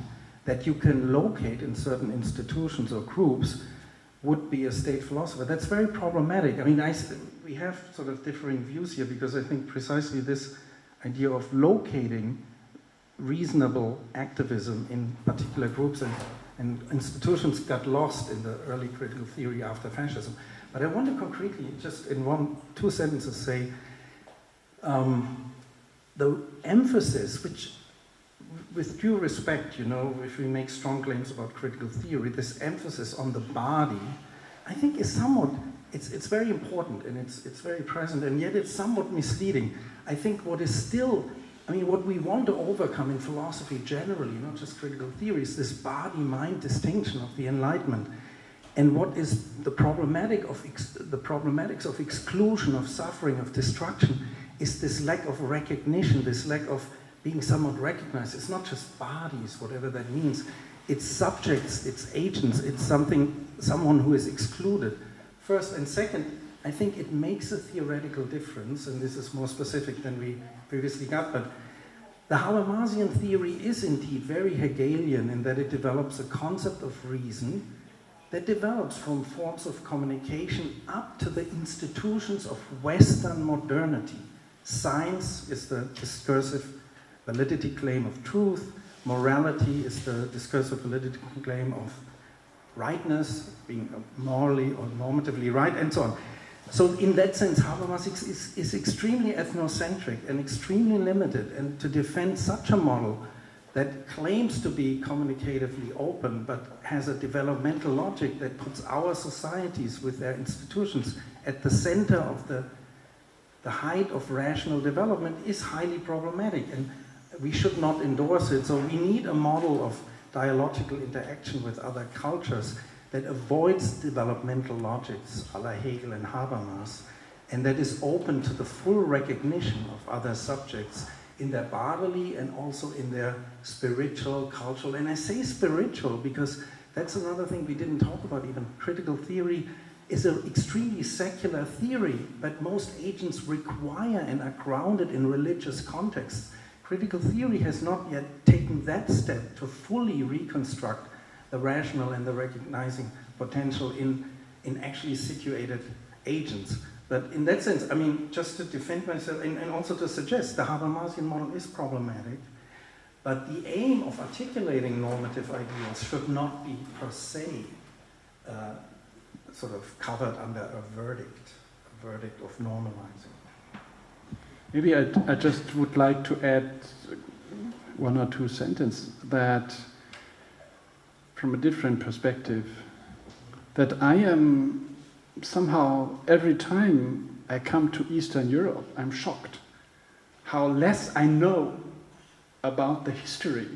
S3: that you can locate in certain institutions or groups would be a state philosopher. That's very problematic. I mean, we have sort of differing views here, because I think precisely this idea of locating reasonable activism in particular groups and institutions got lost in the early critical theory after fascism. But I want to concretely, just in 2 sentences, say the emphasis, which, with due respect, if we make strong claims about critical theory, this emphasis on the body, I think is somewhat, it's very important and it's very present, and yet it's somewhat misleading. I think what is still, what we want to overcome in philosophy generally, not just critical theory, is this body-mind distinction of the Enlightenment. And what is the problematics of exclusion, of suffering, of destruction, is this lack of recognition, this lack of being somewhat recognized. It's not just bodies, whatever that means. It's subjects, it's agents, it's someone who is excluded. First and second, I think it makes a theoretical difference, and this is more specific than we previously got, but the Habermasian theory is indeed very Hegelian in that it develops a concept of reason that develops from forms of communication up to the institutions of Western modernity. Science is the discursive validity claim of truth. Morality is the discursive validity claim of rightness, being morally or normatively right, and so on. So in that sense, Habermas is extremely ethnocentric and extremely limited, and to defend such a model that claims to be communicatively open but has a developmental logic that puts our societies with their institutions at the center of the height of rational development is highly problematic, and we should not endorse it. So we need a model of dialogical interaction with other cultures that avoids developmental logics a la Hegel and Habermas, and that is open to the full recognition of other subjects in their bodily and also in their spiritual, cultural. And I say spiritual because that's another thing we didn't talk about even. Critical theory is an extremely secular theory, but most agents require and are grounded in religious contexts. Critical theory has not yet taken that step to fully reconstruct the rational and the recognizing potential in actually situated agents. But in that sense, I mean, just to defend myself and also to suggest the Habermasian model is problematic, but the aim of articulating normative ideals should not be per se sort of covered under a verdict of normalizing.
S4: Maybe I just would like to add one or two sentences that, from a different perspective, that I am somehow, every time I come to Eastern Europe, I'm shocked how less I know about the history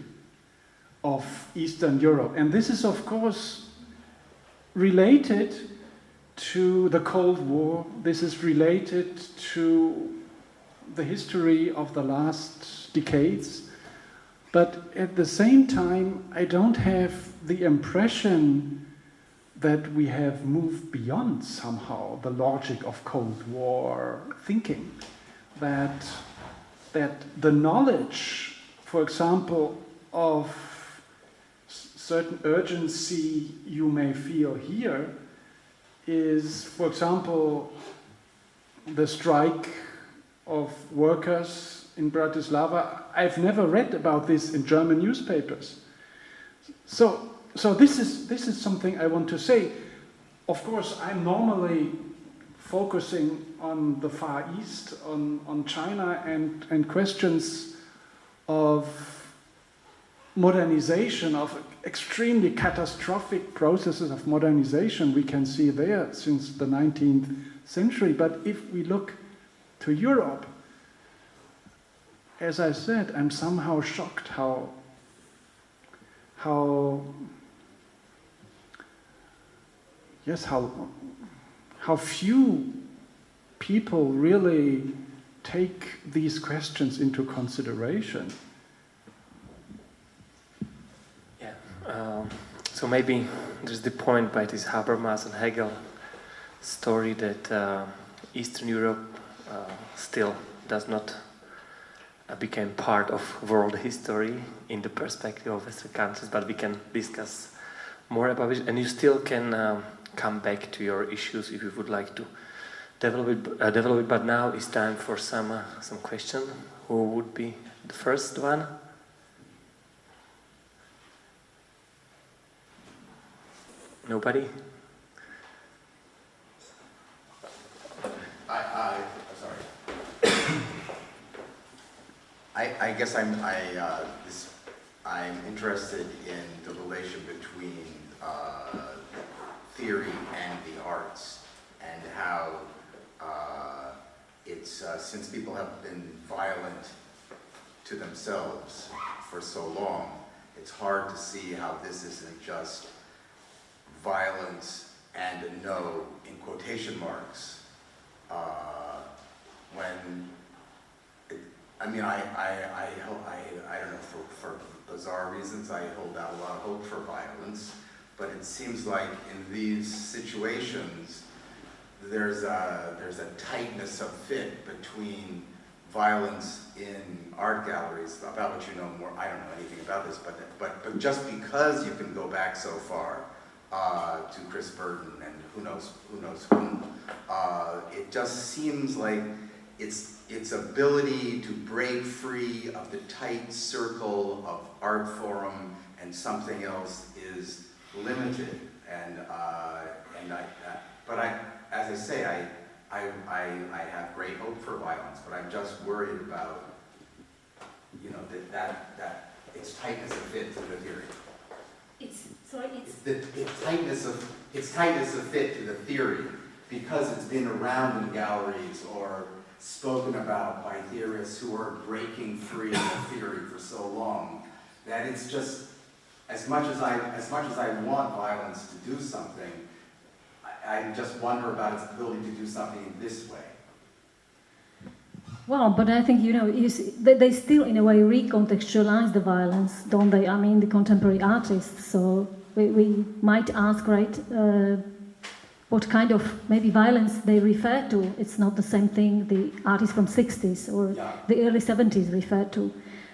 S4: of Eastern Europe. And this is, of course, related to the Cold War. This is related to the history of the last decades. But at the same time, I don't have the impression that we have moved beyond somehow the logic of Cold War thinking. That the knowledge, for example, of certain urgency you may feel here is, for example, the strike of workers in Bratislava. I've never read about this in German newspapers. So this is something I want to say. Of course, I'm normally focusing on the Far East, on China, and questions of modernization, of extremely catastrophic processes of modernization we can see there since the 19th century. But if we look to Europe, as I said, I'm somehow shocked how few people really take these questions into consideration.
S1: Yeah, so maybe there's the point by this Habermas and Hegel story that Eastern Europe still does not become part of world history in the perspective of Western countries, but we can discuss more about it, and you still can come back to your issues if you would like to develop it. But now it's time for some questions. Who would be the first one? Nobody?
S5: Sorry. I guess I'm interested in the relation between theory and the arts, and how it's since people have been violent to themselves for so long, it's hard to see how this isn't just violence and a no in quotation marks. When, I don't know, for bizarre reasons, I hold out a lot of hope for violence, but it seems like in these situations, there's a tightness of fit between violence in art galleries, about which you know more. I don't know anything about this, but just because you can go back so far to Chris Burden and who knows whom, it just seems like its ability to break free of the tight circle of art forum and something else is limited. As I say, I have great hope for violence, but I'm just worried about, that its tightness of fit to the theory. Its tightness of fit to the theory, because it's been around in galleries or spoken about by theorists who are breaking free of theory for so long, that it's just, as much as I want violence to do something, I just wonder about its ability to do something in this way.
S2: Well, but I think, they still, in a way, recontextualize the violence, don't they? I mean, the contemporary artists. So we might ask, right, what kind of, maybe, violence they refer to. It's not the same thing the artists from 60s or the early 70s referred to.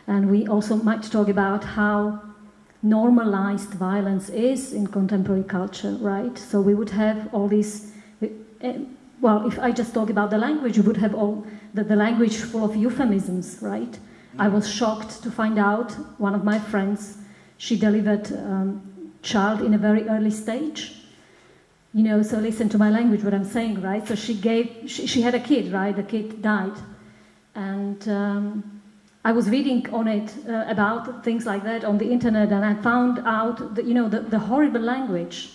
S2: And we also might talk about how normalized violence is in contemporary culture, right? So we would have all these, if I just talk about the language, we would have all the language full of euphemisms, right? Mm-hmm. I was shocked to find out, one of my friends, she delivered child in a very early stage. So listen to my language, what I'm saying, right? So she had a kid, right? The kid died. And I was reading on it about things like that on the internet, and I found out that, the horrible language,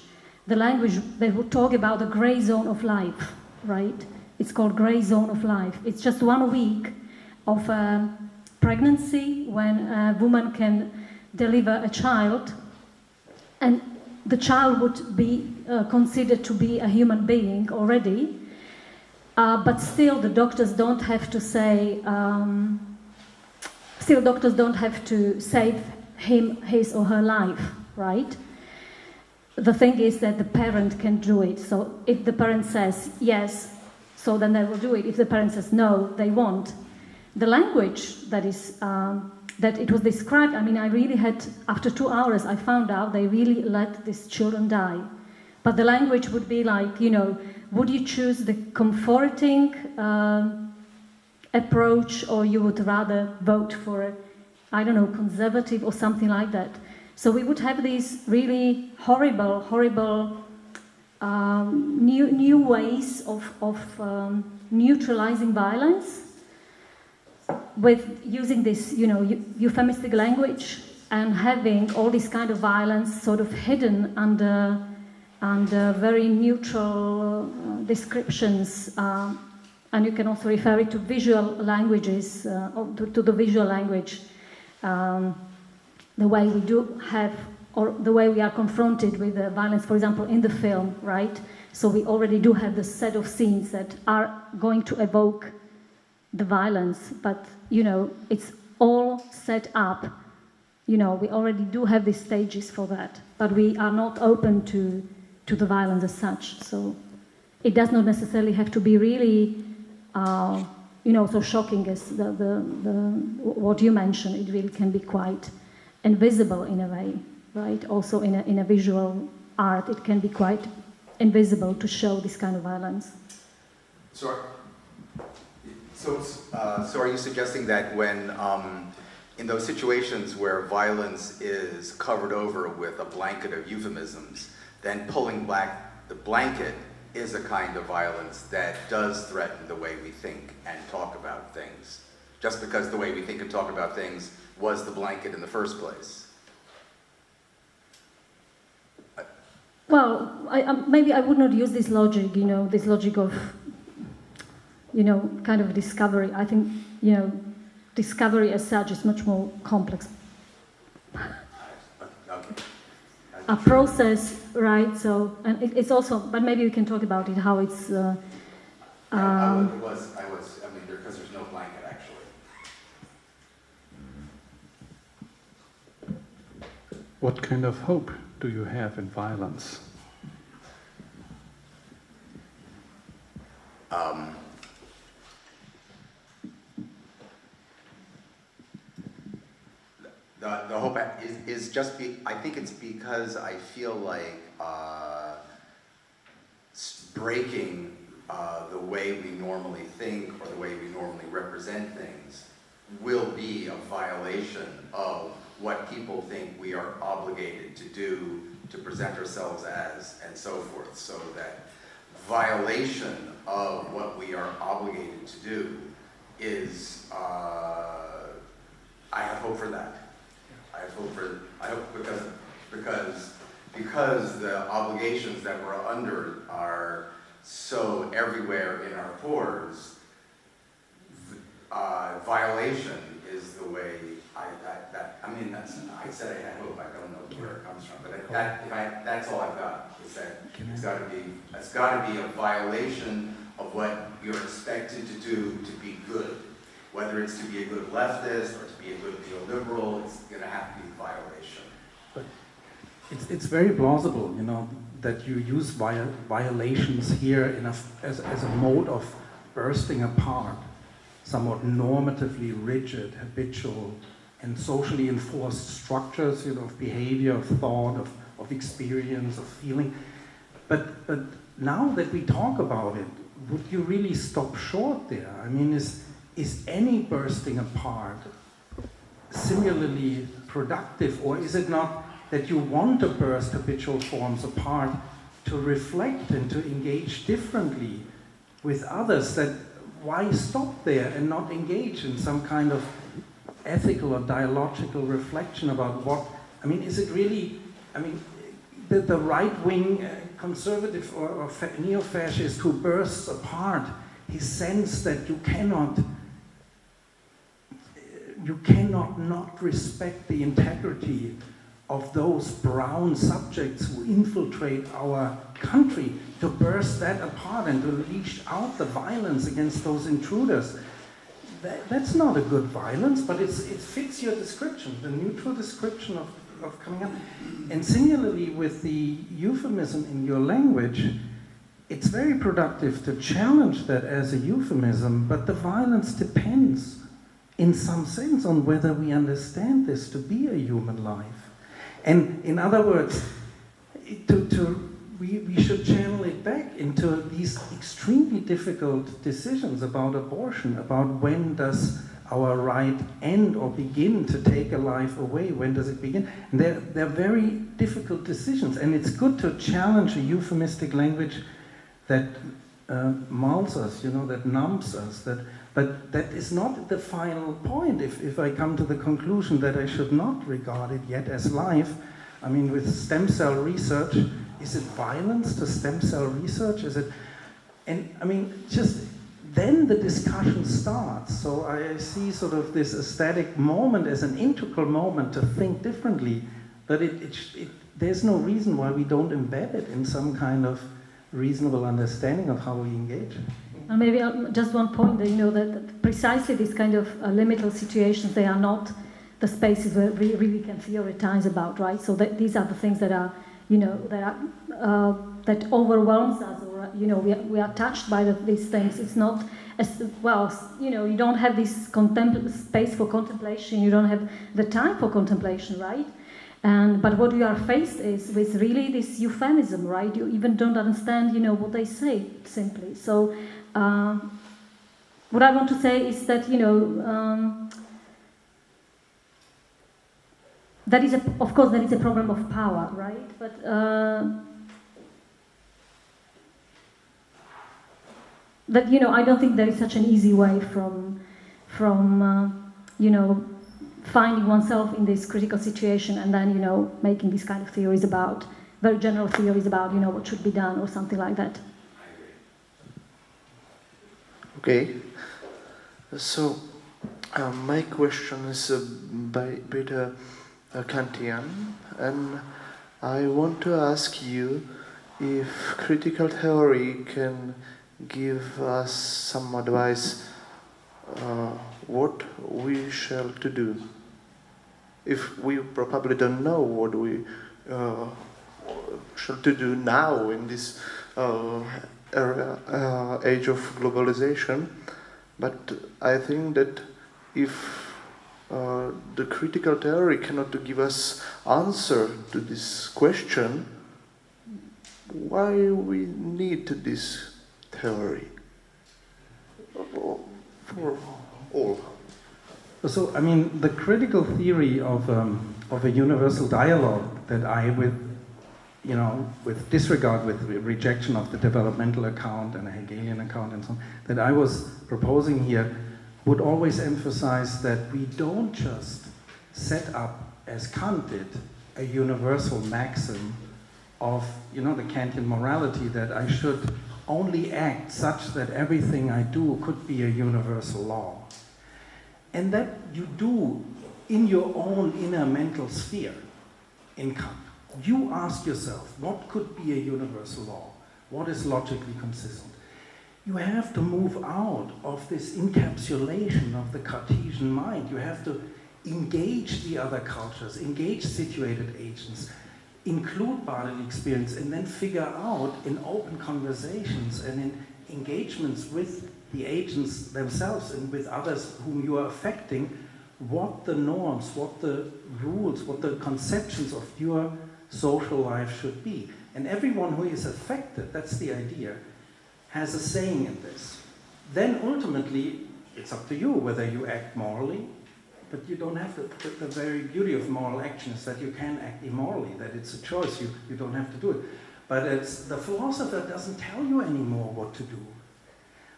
S2: the language they would talk about the gray zone of life, right? It's called gray zone of life. It's just 1 week of pregnancy when a woman can deliver a child, and the child would be considered to be a human being already, but still the doctors don't have to say. Still, doctors don't have to save his or her life, right? The thing is that the parent can do it. So if the parent says yes, so then they will do it. If the parent says no, they won't. The language that it was described, I really had, after 2 hours, I found out they really let these children die. But the language would be like, would you choose the comforting approach, or you would rather vote for conservative or something like that. So we would have these really horrible new ways of neutralizing violence with using this euphemistic language and having all this kind of violence sort of hidden under very neutral descriptions. And you can also refer it to visual languages, to the visual language, the way we do have, or the way we are confronted with the violence, for example, in the film, right? So we already do have the set of scenes that are going to evoke the violence, but, it's all set up. We already do have these stages for that, but we are not open to the violence as such. So it does not necessarily have to be really so shocking as the what you mentioned. It really can be quite invisible in a way, right? Also in a visual art, it can be quite invisible to show this kind of violence.
S5: So are you suggesting that when in those situations where violence is covered over with a blanket of euphemisms, then pulling back the blanket is a kind of violence that does threaten the way we think and talk about things, just because the way we think and talk about things was the blanket in the first place?
S2: Well, maybe I would not use this logic, this logic of, kind of discovery. I think, discovery as such is much more complex.
S5: Okay.
S2: a process, right? So, and it's also, but maybe we can talk about it, how it's.
S5: I mean, because there's no blanket actually.
S4: What kind of hope do you have in violence?
S5: The hope is just I think it's because I feel like breaking the way we normally think or the way we normally represent things will be a violation of what people think we are obligated to do, to present ourselves as, and so forth. So that violation of what we are obligated to do is, I have hope for that. I hope because the obligations that we're under are so everywhere in our pores, violation is the way I said I had hope, I don't know where it comes from, but that's all I've got, is that it's got to be a violation of what you're expected to do to be good. Whether it's to be a good leftist or to be a good neoliberal, it's going to have to be a violation.
S3: But it's very plausible, that you use violations here as a mode of bursting apart somewhat normatively rigid, habitual, and socially enforced structures, of behavior, of thought, of experience, of feeling. But now that we talk about it, would you really stop short there? I mean, is any bursting apart similarly productive, or is it not that you want to burst habitual forms apart to reflect and to engage differently with others? That why stop there and not engage in some kind of ethical or dialogical reflection about what, is it really, the right-wing conservative or neo-fascist who bursts apart his sense that you cannot not respect the integrity of those brown subjects who infiltrate our country, to burst that apart and to leash out the violence against those intruders. That's not a good violence, but it fits your description, the neutral description of coming up. And similarly with the euphemism in your language, it's very productive to challenge that as a euphemism, but the violence depends in some sense on whether we understand this to be a human life. And in other words, we should channel it back into these extremely difficult decisions about abortion, about when does our right end or begin to take a life away, when does it begin? And they're very difficult decisions, and it's good to challenge a euphemistic language that mulls us, that numbs us, but that is not the final point. If I come to the conclusion that I should not regard it yet as life, with stem cell research, is it violence to stem cell research? Is it? And just then the discussion starts. So I see sort of this aesthetic moment as an integral moment to think differently, but there's no reason why we don't embed it in some kind of reasonable understanding of how we engage.
S2: And maybe just one point that that precisely this kind of liminal situations, they are not the spaces where we really can theorize about, right? So that these are the things that are that overwhelms us, or we are touched by these things. It's not as well, you don't have this space for contemplation. You don't have the time for contemplation, right? But what you are faced is with really this euphemism, right? You even don't understand, what they say simply. So what I want to say is that, that is of course, that is a problem of power, right? But that I don't think there is such an easy way from finding oneself in this critical situation and then making these kind of theories about, very general theories about what should be done or something like that.
S6: Okay, so my question is a bit Kantian, and I want to ask you if critical theory can give us some advice what we shall to do. If we probably don't know what we shall to do now in this age of globalization, but I think that if the critical theory cannot give us answer to this question, why we need this theory for all?
S3: So, I mean, the critical theory of a universal dialogue that I, with disregard, with rejection of the developmental account and a Hegelian account and so on, that I was proposing here, would always emphasize that we don't just set up, as Kant did, a universal maxim of, the Kantian morality, that I should only act such that everything I do could be a universal law. And that you do in your own inner mental sphere in Kant. You ask yourself, what could be a universal law? What is logically consistent? You have to move out of this encapsulation of the Cartesian mind. You have to engage the other cultures, engage situated agents, include bodily experience, and then figure out in open conversations and in engagements with the agents themselves and with others whom you are affecting, what the norms, what the rules, what the conceptions of your social life should be. And everyone who is affected, that's the idea, has a saying in this. Then ultimately, it's up to you whether you act morally, but you don't have to. The very beauty of moral action is that you can act immorally, that it's a choice, you don't have to do it. But the philosopher doesn't tell you anymore what to do.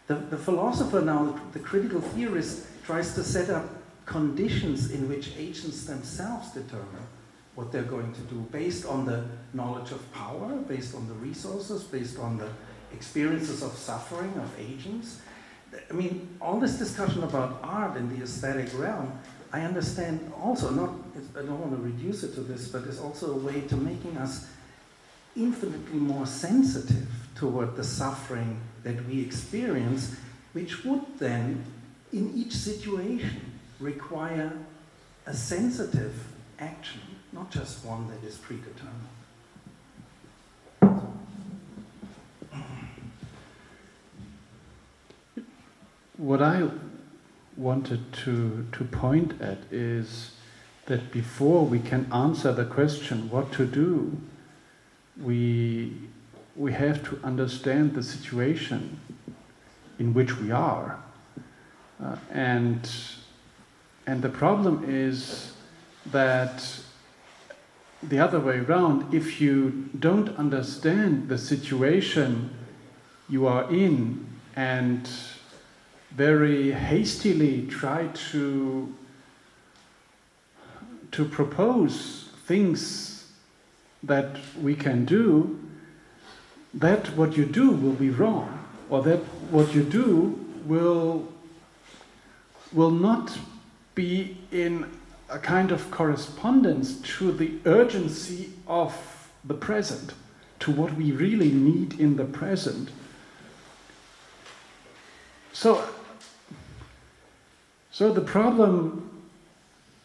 S3: The philosopher now, the critical theorist, tries to set up conditions in which agents themselves determine what they're going to do, based on the knowledge of power, based on the resources, based on the experiences of suffering of agents. I mean, all this discussion about art in the aesthetic realm, I understand also, I don't want to reduce it to this, but it's also a way to making us infinitely more sensitive toward the suffering that we experience, which would then, in each situation, require a sensitive action, not just one that is predetermined.
S4: What I wanted to point at is that before we can answer the question what to do, we have to understand the situation in which we are. And the problem is that the other way around, if you don't understand the situation you are in and very hastily try to propose things that we can do, that what you do will be wrong, or that what you do will not be in a kind of correspondence to the urgency of the present, to what we really need in the present. So the problem,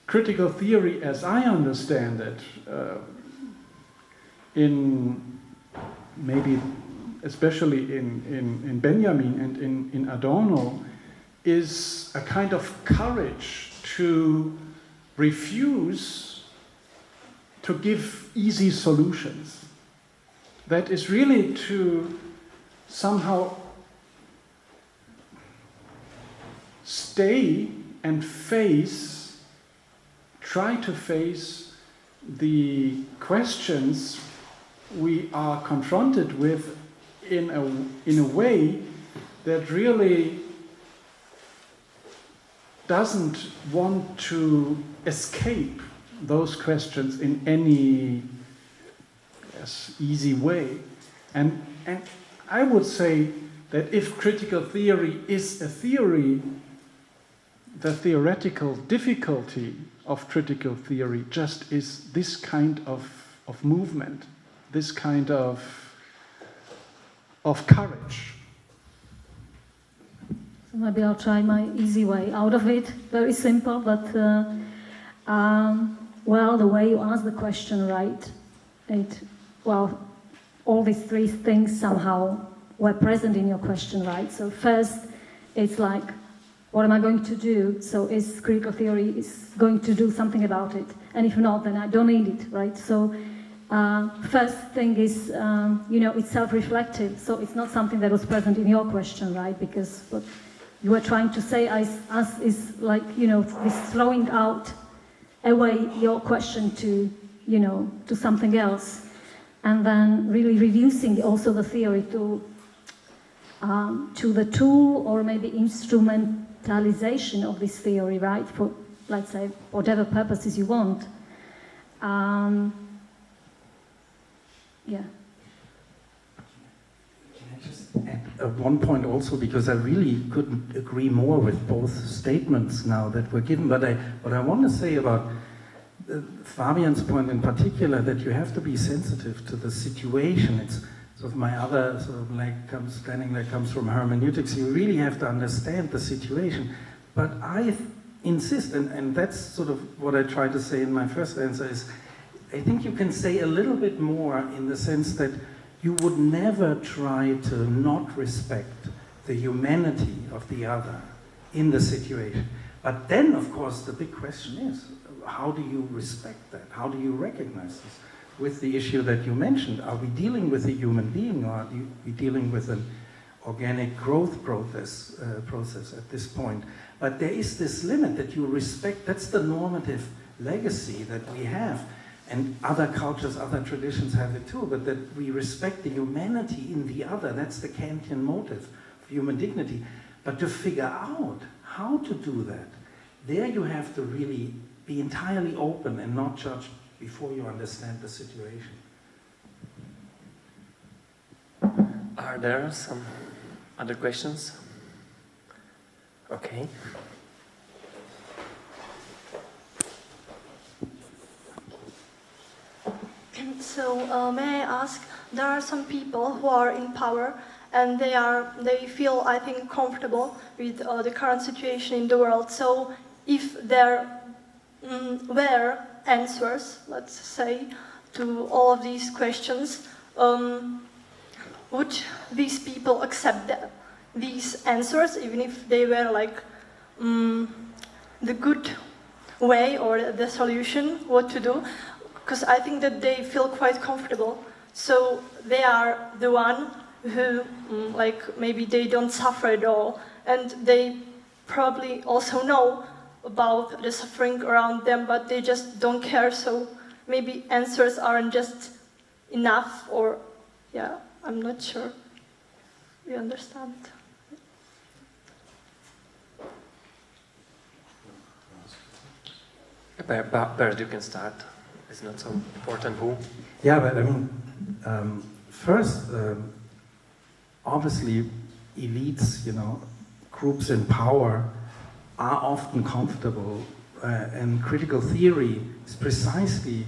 S4: critical theory as I understand it, in maybe especially in Benjamin and in Adorno, is a kind of courage to refuse to give easy solutions. That is really to somehow stay and try to face the questions we are confronted with in a way that really doesn't want to escape those questions in any easy way. And I would say that if critical theory is a theory, the theoretical difficulty of critical theory just is this kind of movement, this kind of courage.
S2: So maybe I'll try my easy way out of it. Very simple, but well, the way you ask the question, right? All these three things somehow were present in your question, right? So first, it's like, what am I going to do? So is critical theory is going to do something about it? And if not, then I don't need it, right? So first thing is, it's self-reflective. So it's not something that was present in your question, right? Because what you were trying to say us is like, this throwing away your question to something else. And then really reducing also the theory to the tool or maybe instrumentalization of this theory, right? For, let's say, whatever purposes you want. Yeah.
S3: Can I just add one point also, because I really couldn't agree more with both statements now that were given. But what I want to say about Fabian's point in particular, that you have to be sensitive to the situation. It's sort of my other sort of standing leg comes from hermeneutics. You really have to understand the situation. But I insist, and that's sort of what I tried to say in my first answer, is I think you can say a little bit more in the sense that you would never try to not respect the humanity of the other in the situation. But then, of course, the big question is, how do you respect that? How do you recognize this? With the issue that you mentioned, are we dealing with a human being, or are we dealing with an organic growth process at this point? But there is this limit that you respect. That's the normative legacy that we have. And other cultures, other traditions have it too, but that we respect the humanity in the other. That's the Kantian motive of human dignity. But to figure out how to do that, there you have to really be entirely open and not judge before you understand the situation.
S1: Are there some other questions? Okay.
S7: So may I ask, there are some people who are in power and they feel, I think, comfortable with the current situation in the world. So if there were answers, let's say, to all of these questions, would these people accept these answers, even if they were like the good way or the solution, what to do? Because I think that they feel quite comfortable. So they are the one who, maybe they don't suffer at all. And they probably also know about the suffering around them, but they just don't care. So maybe answers aren't just enough, or, yeah, I'm not sure. You understand?
S1: Bert, you can start. It's not so important who.
S3: Yeah, but I mean, first, obviously, elites, groups in power are often comfortable, and critical theory is precisely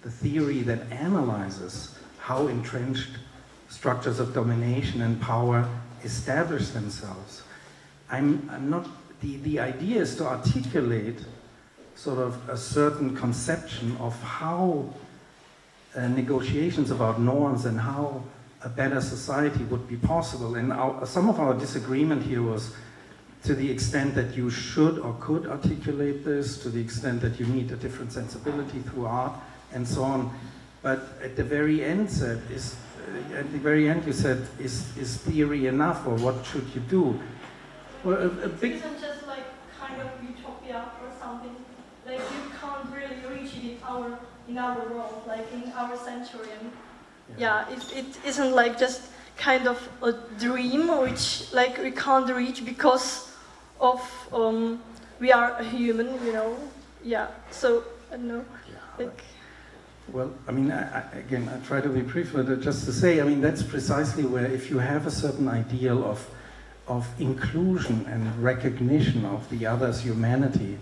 S3: the theory that analyzes how entrenched structures of domination and power establish themselves. The idea is to articulate sort of a certain conception of how negotiations about norms and how a better society would be possible. And some of our disagreement here was to the extent that you should or could articulate this, to the extent that you need a different sensibility through art, and so on. But at the very end, you said, is theory enough, or what should you do? Well, a big...
S7: It isn't just like kind of utopia or something. Like you can't really reach it in our world, like in our century. And it isn't like just kind of a dream which like we can't reach because of we are a human, Yeah. So I don't know. Like.
S3: Well, I mean, I try to be brief, but just to say, I mean, that's precisely where if you have a certain ideal of inclusion and recognition of the other's humanity,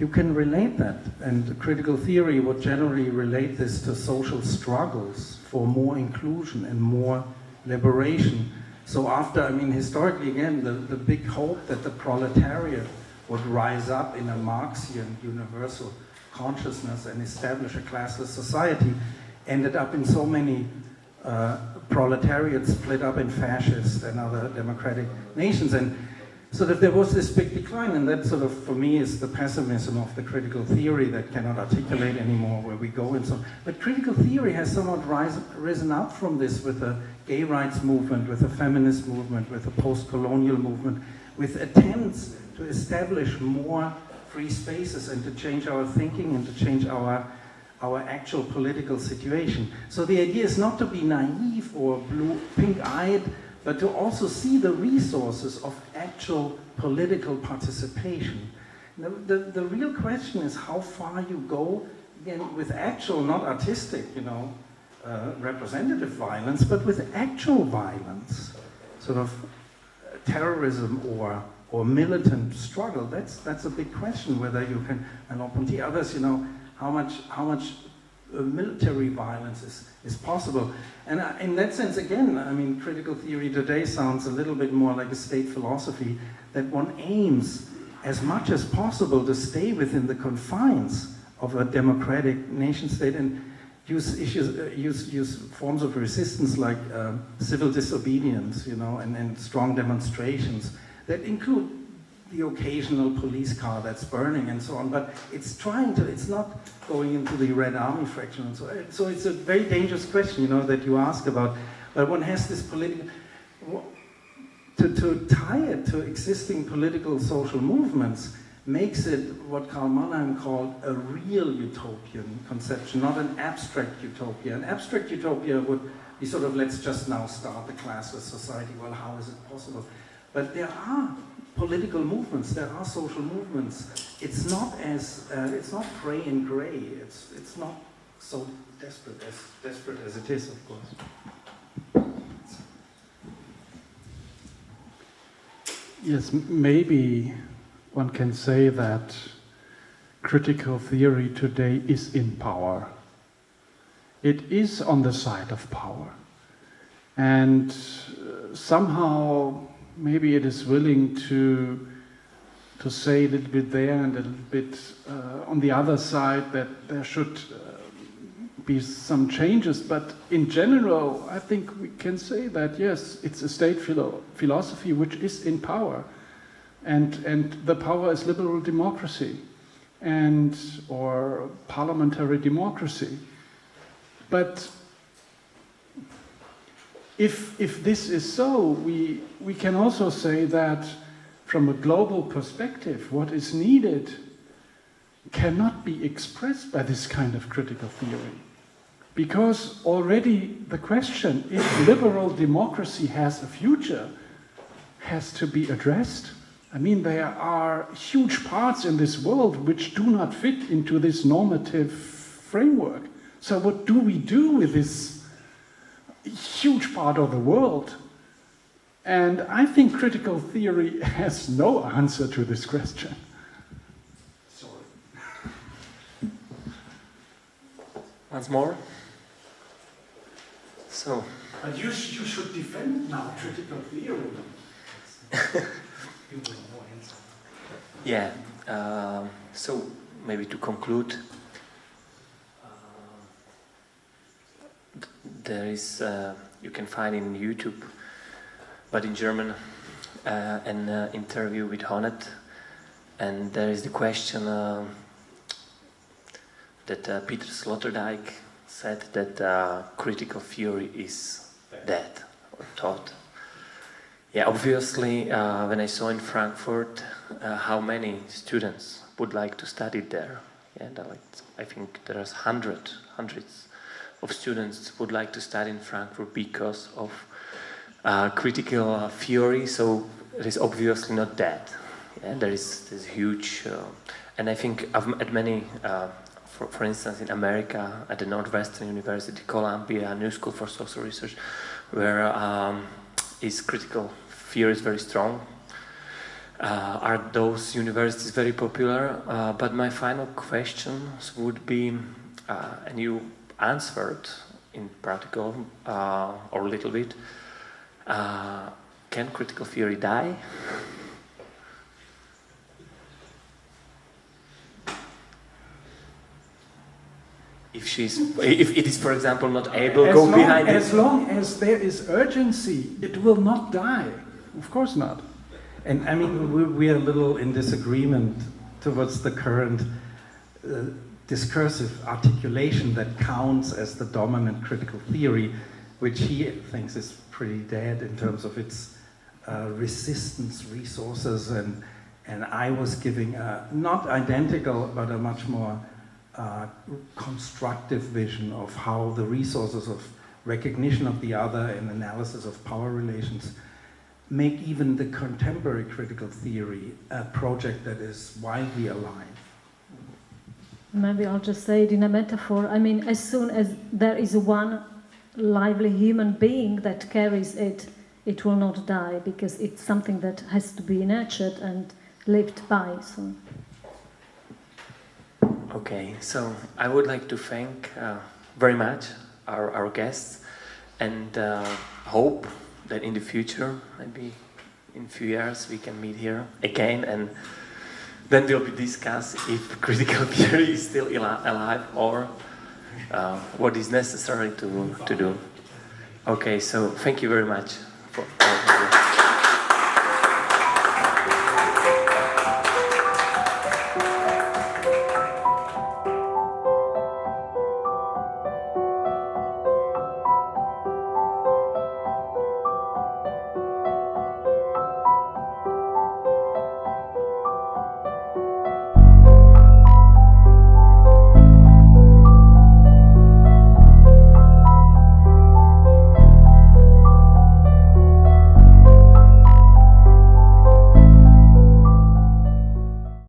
S3: you can relate that. And critical theory would generally relate this to social struggles for more inclusion and more liberation. So after, I mean, historically again, the big hope that the proletariat would rise up in a Marxian universal consciousness and establish a classless society ended up in so many proletariats split up in fascist and other democratic nations. And sort of there was this big decline, and that sort of, for me, is the pessimism of the critical theory that cannot articulate anymore where we go and so on. But critical theory has somewhat risen up from this with the gay rights movement, with the feminist movement, with the post-colonial movement, with attempts to establish more free spaces and to change our thinking and to change our actual political situation. So the idea is not to be naive or pink-eyed, but to also see the resources of actual political participation. The real question is how far you go, again, with actual, not artistic, representative violence, but with actual violence, sort of terrorism or militant struggle. That's a big question, whether you can, and Opunti, others, how much military violence is possible. And in that sense, again, I mean, critical theory today sounds a little bit more like a state philosophy, that one aims as much as possible to stay within the confines of a democratic nation state and use forms of resistance like civil disobedience, and strong demonstrations that include the occasional police car that's burning and so on, but it's not going into the Red Army fraction and so on. So it's a very dangerous question, that you ask about, but one has this political, to tie it to existing political social movements makes it what Karl Mannheim called a real utopian conception, not an abstract utopia. An abstract utopia would be sort of, let's just now start the classless society. Well, how is it possible? But there are political movements, there are social movements. It's not gray and gray. It's not so desperate as it is, of course.
S4: Yes, maybe one can say that critical theory today is in power. It is on the side of power. And somehow maybe it is willing to say a little bit there and a little bit on the other side that there should be some changes. But in general, I think we can say that, yes, it's a state philosophy which is in power. And the power is liberal democracy or parliamentary democracy. But if this is so, we can also say that from a global perspective, what is needed cannot be expressed by this kind of critical theory. Because already the question, if liberal democracy has a future, has to be addressed. I mean, there are huge parts in this world which do not fit into this normative framework. So what do we do with this huge part of the world? And I think critical theory has no answer to this question.
S3: Sorry.
S1: Once more. So.
S3: But you should defend now critical theory. You will know answer.
S1: Yeah. So maybe to conclude, there is you can find in YouTube, but in German, an interview with Honnet, and there is the question that Peter Sloterdijk said that critical theory is dead or taught. Yeah, obviously, when I saw in Frankfurt how many students would like to study there, and I think there are hundreds of students would like to study in Frankfurt because of critical theory. So it is obviously not dead. Yeah, there is this huge, and I think I've met many. For instance, in America, at the Northwestern University, Columbia, New School for Social Research, where is critical theory is very strong. are those universities very popular? But my final questions would be, and you answered in practical or a little bit, can critical theory die? If it is, for example, not able to go behind it.
S4: As long as there is urgency, it will not die. Of course not.
S3: And I mean, we are a little in disagreement towards the current discursive articulation that counts as the dominant critical theory, which he thinks is pretty dead in terms of its resistance resources. And I was giving a, not identical, but a much more constructive vision of how the resources of recognition of the other and analysis of power relations make even the contemporary critical theory a project that is widely alive.
S2: Maybe I'll just say it in a metaphor. I mean, as soon as there is one lively human being that carries it, it will not die, because it's something that has to be nurtured and lived by. So.
S1: Okay, so I would like to thank very much our guests, and hope that in the future, maybe in a few years, we can meet here again, and then we'll discuss if critical theory is still alive or what is necessary to do. Okay, so thank you very much for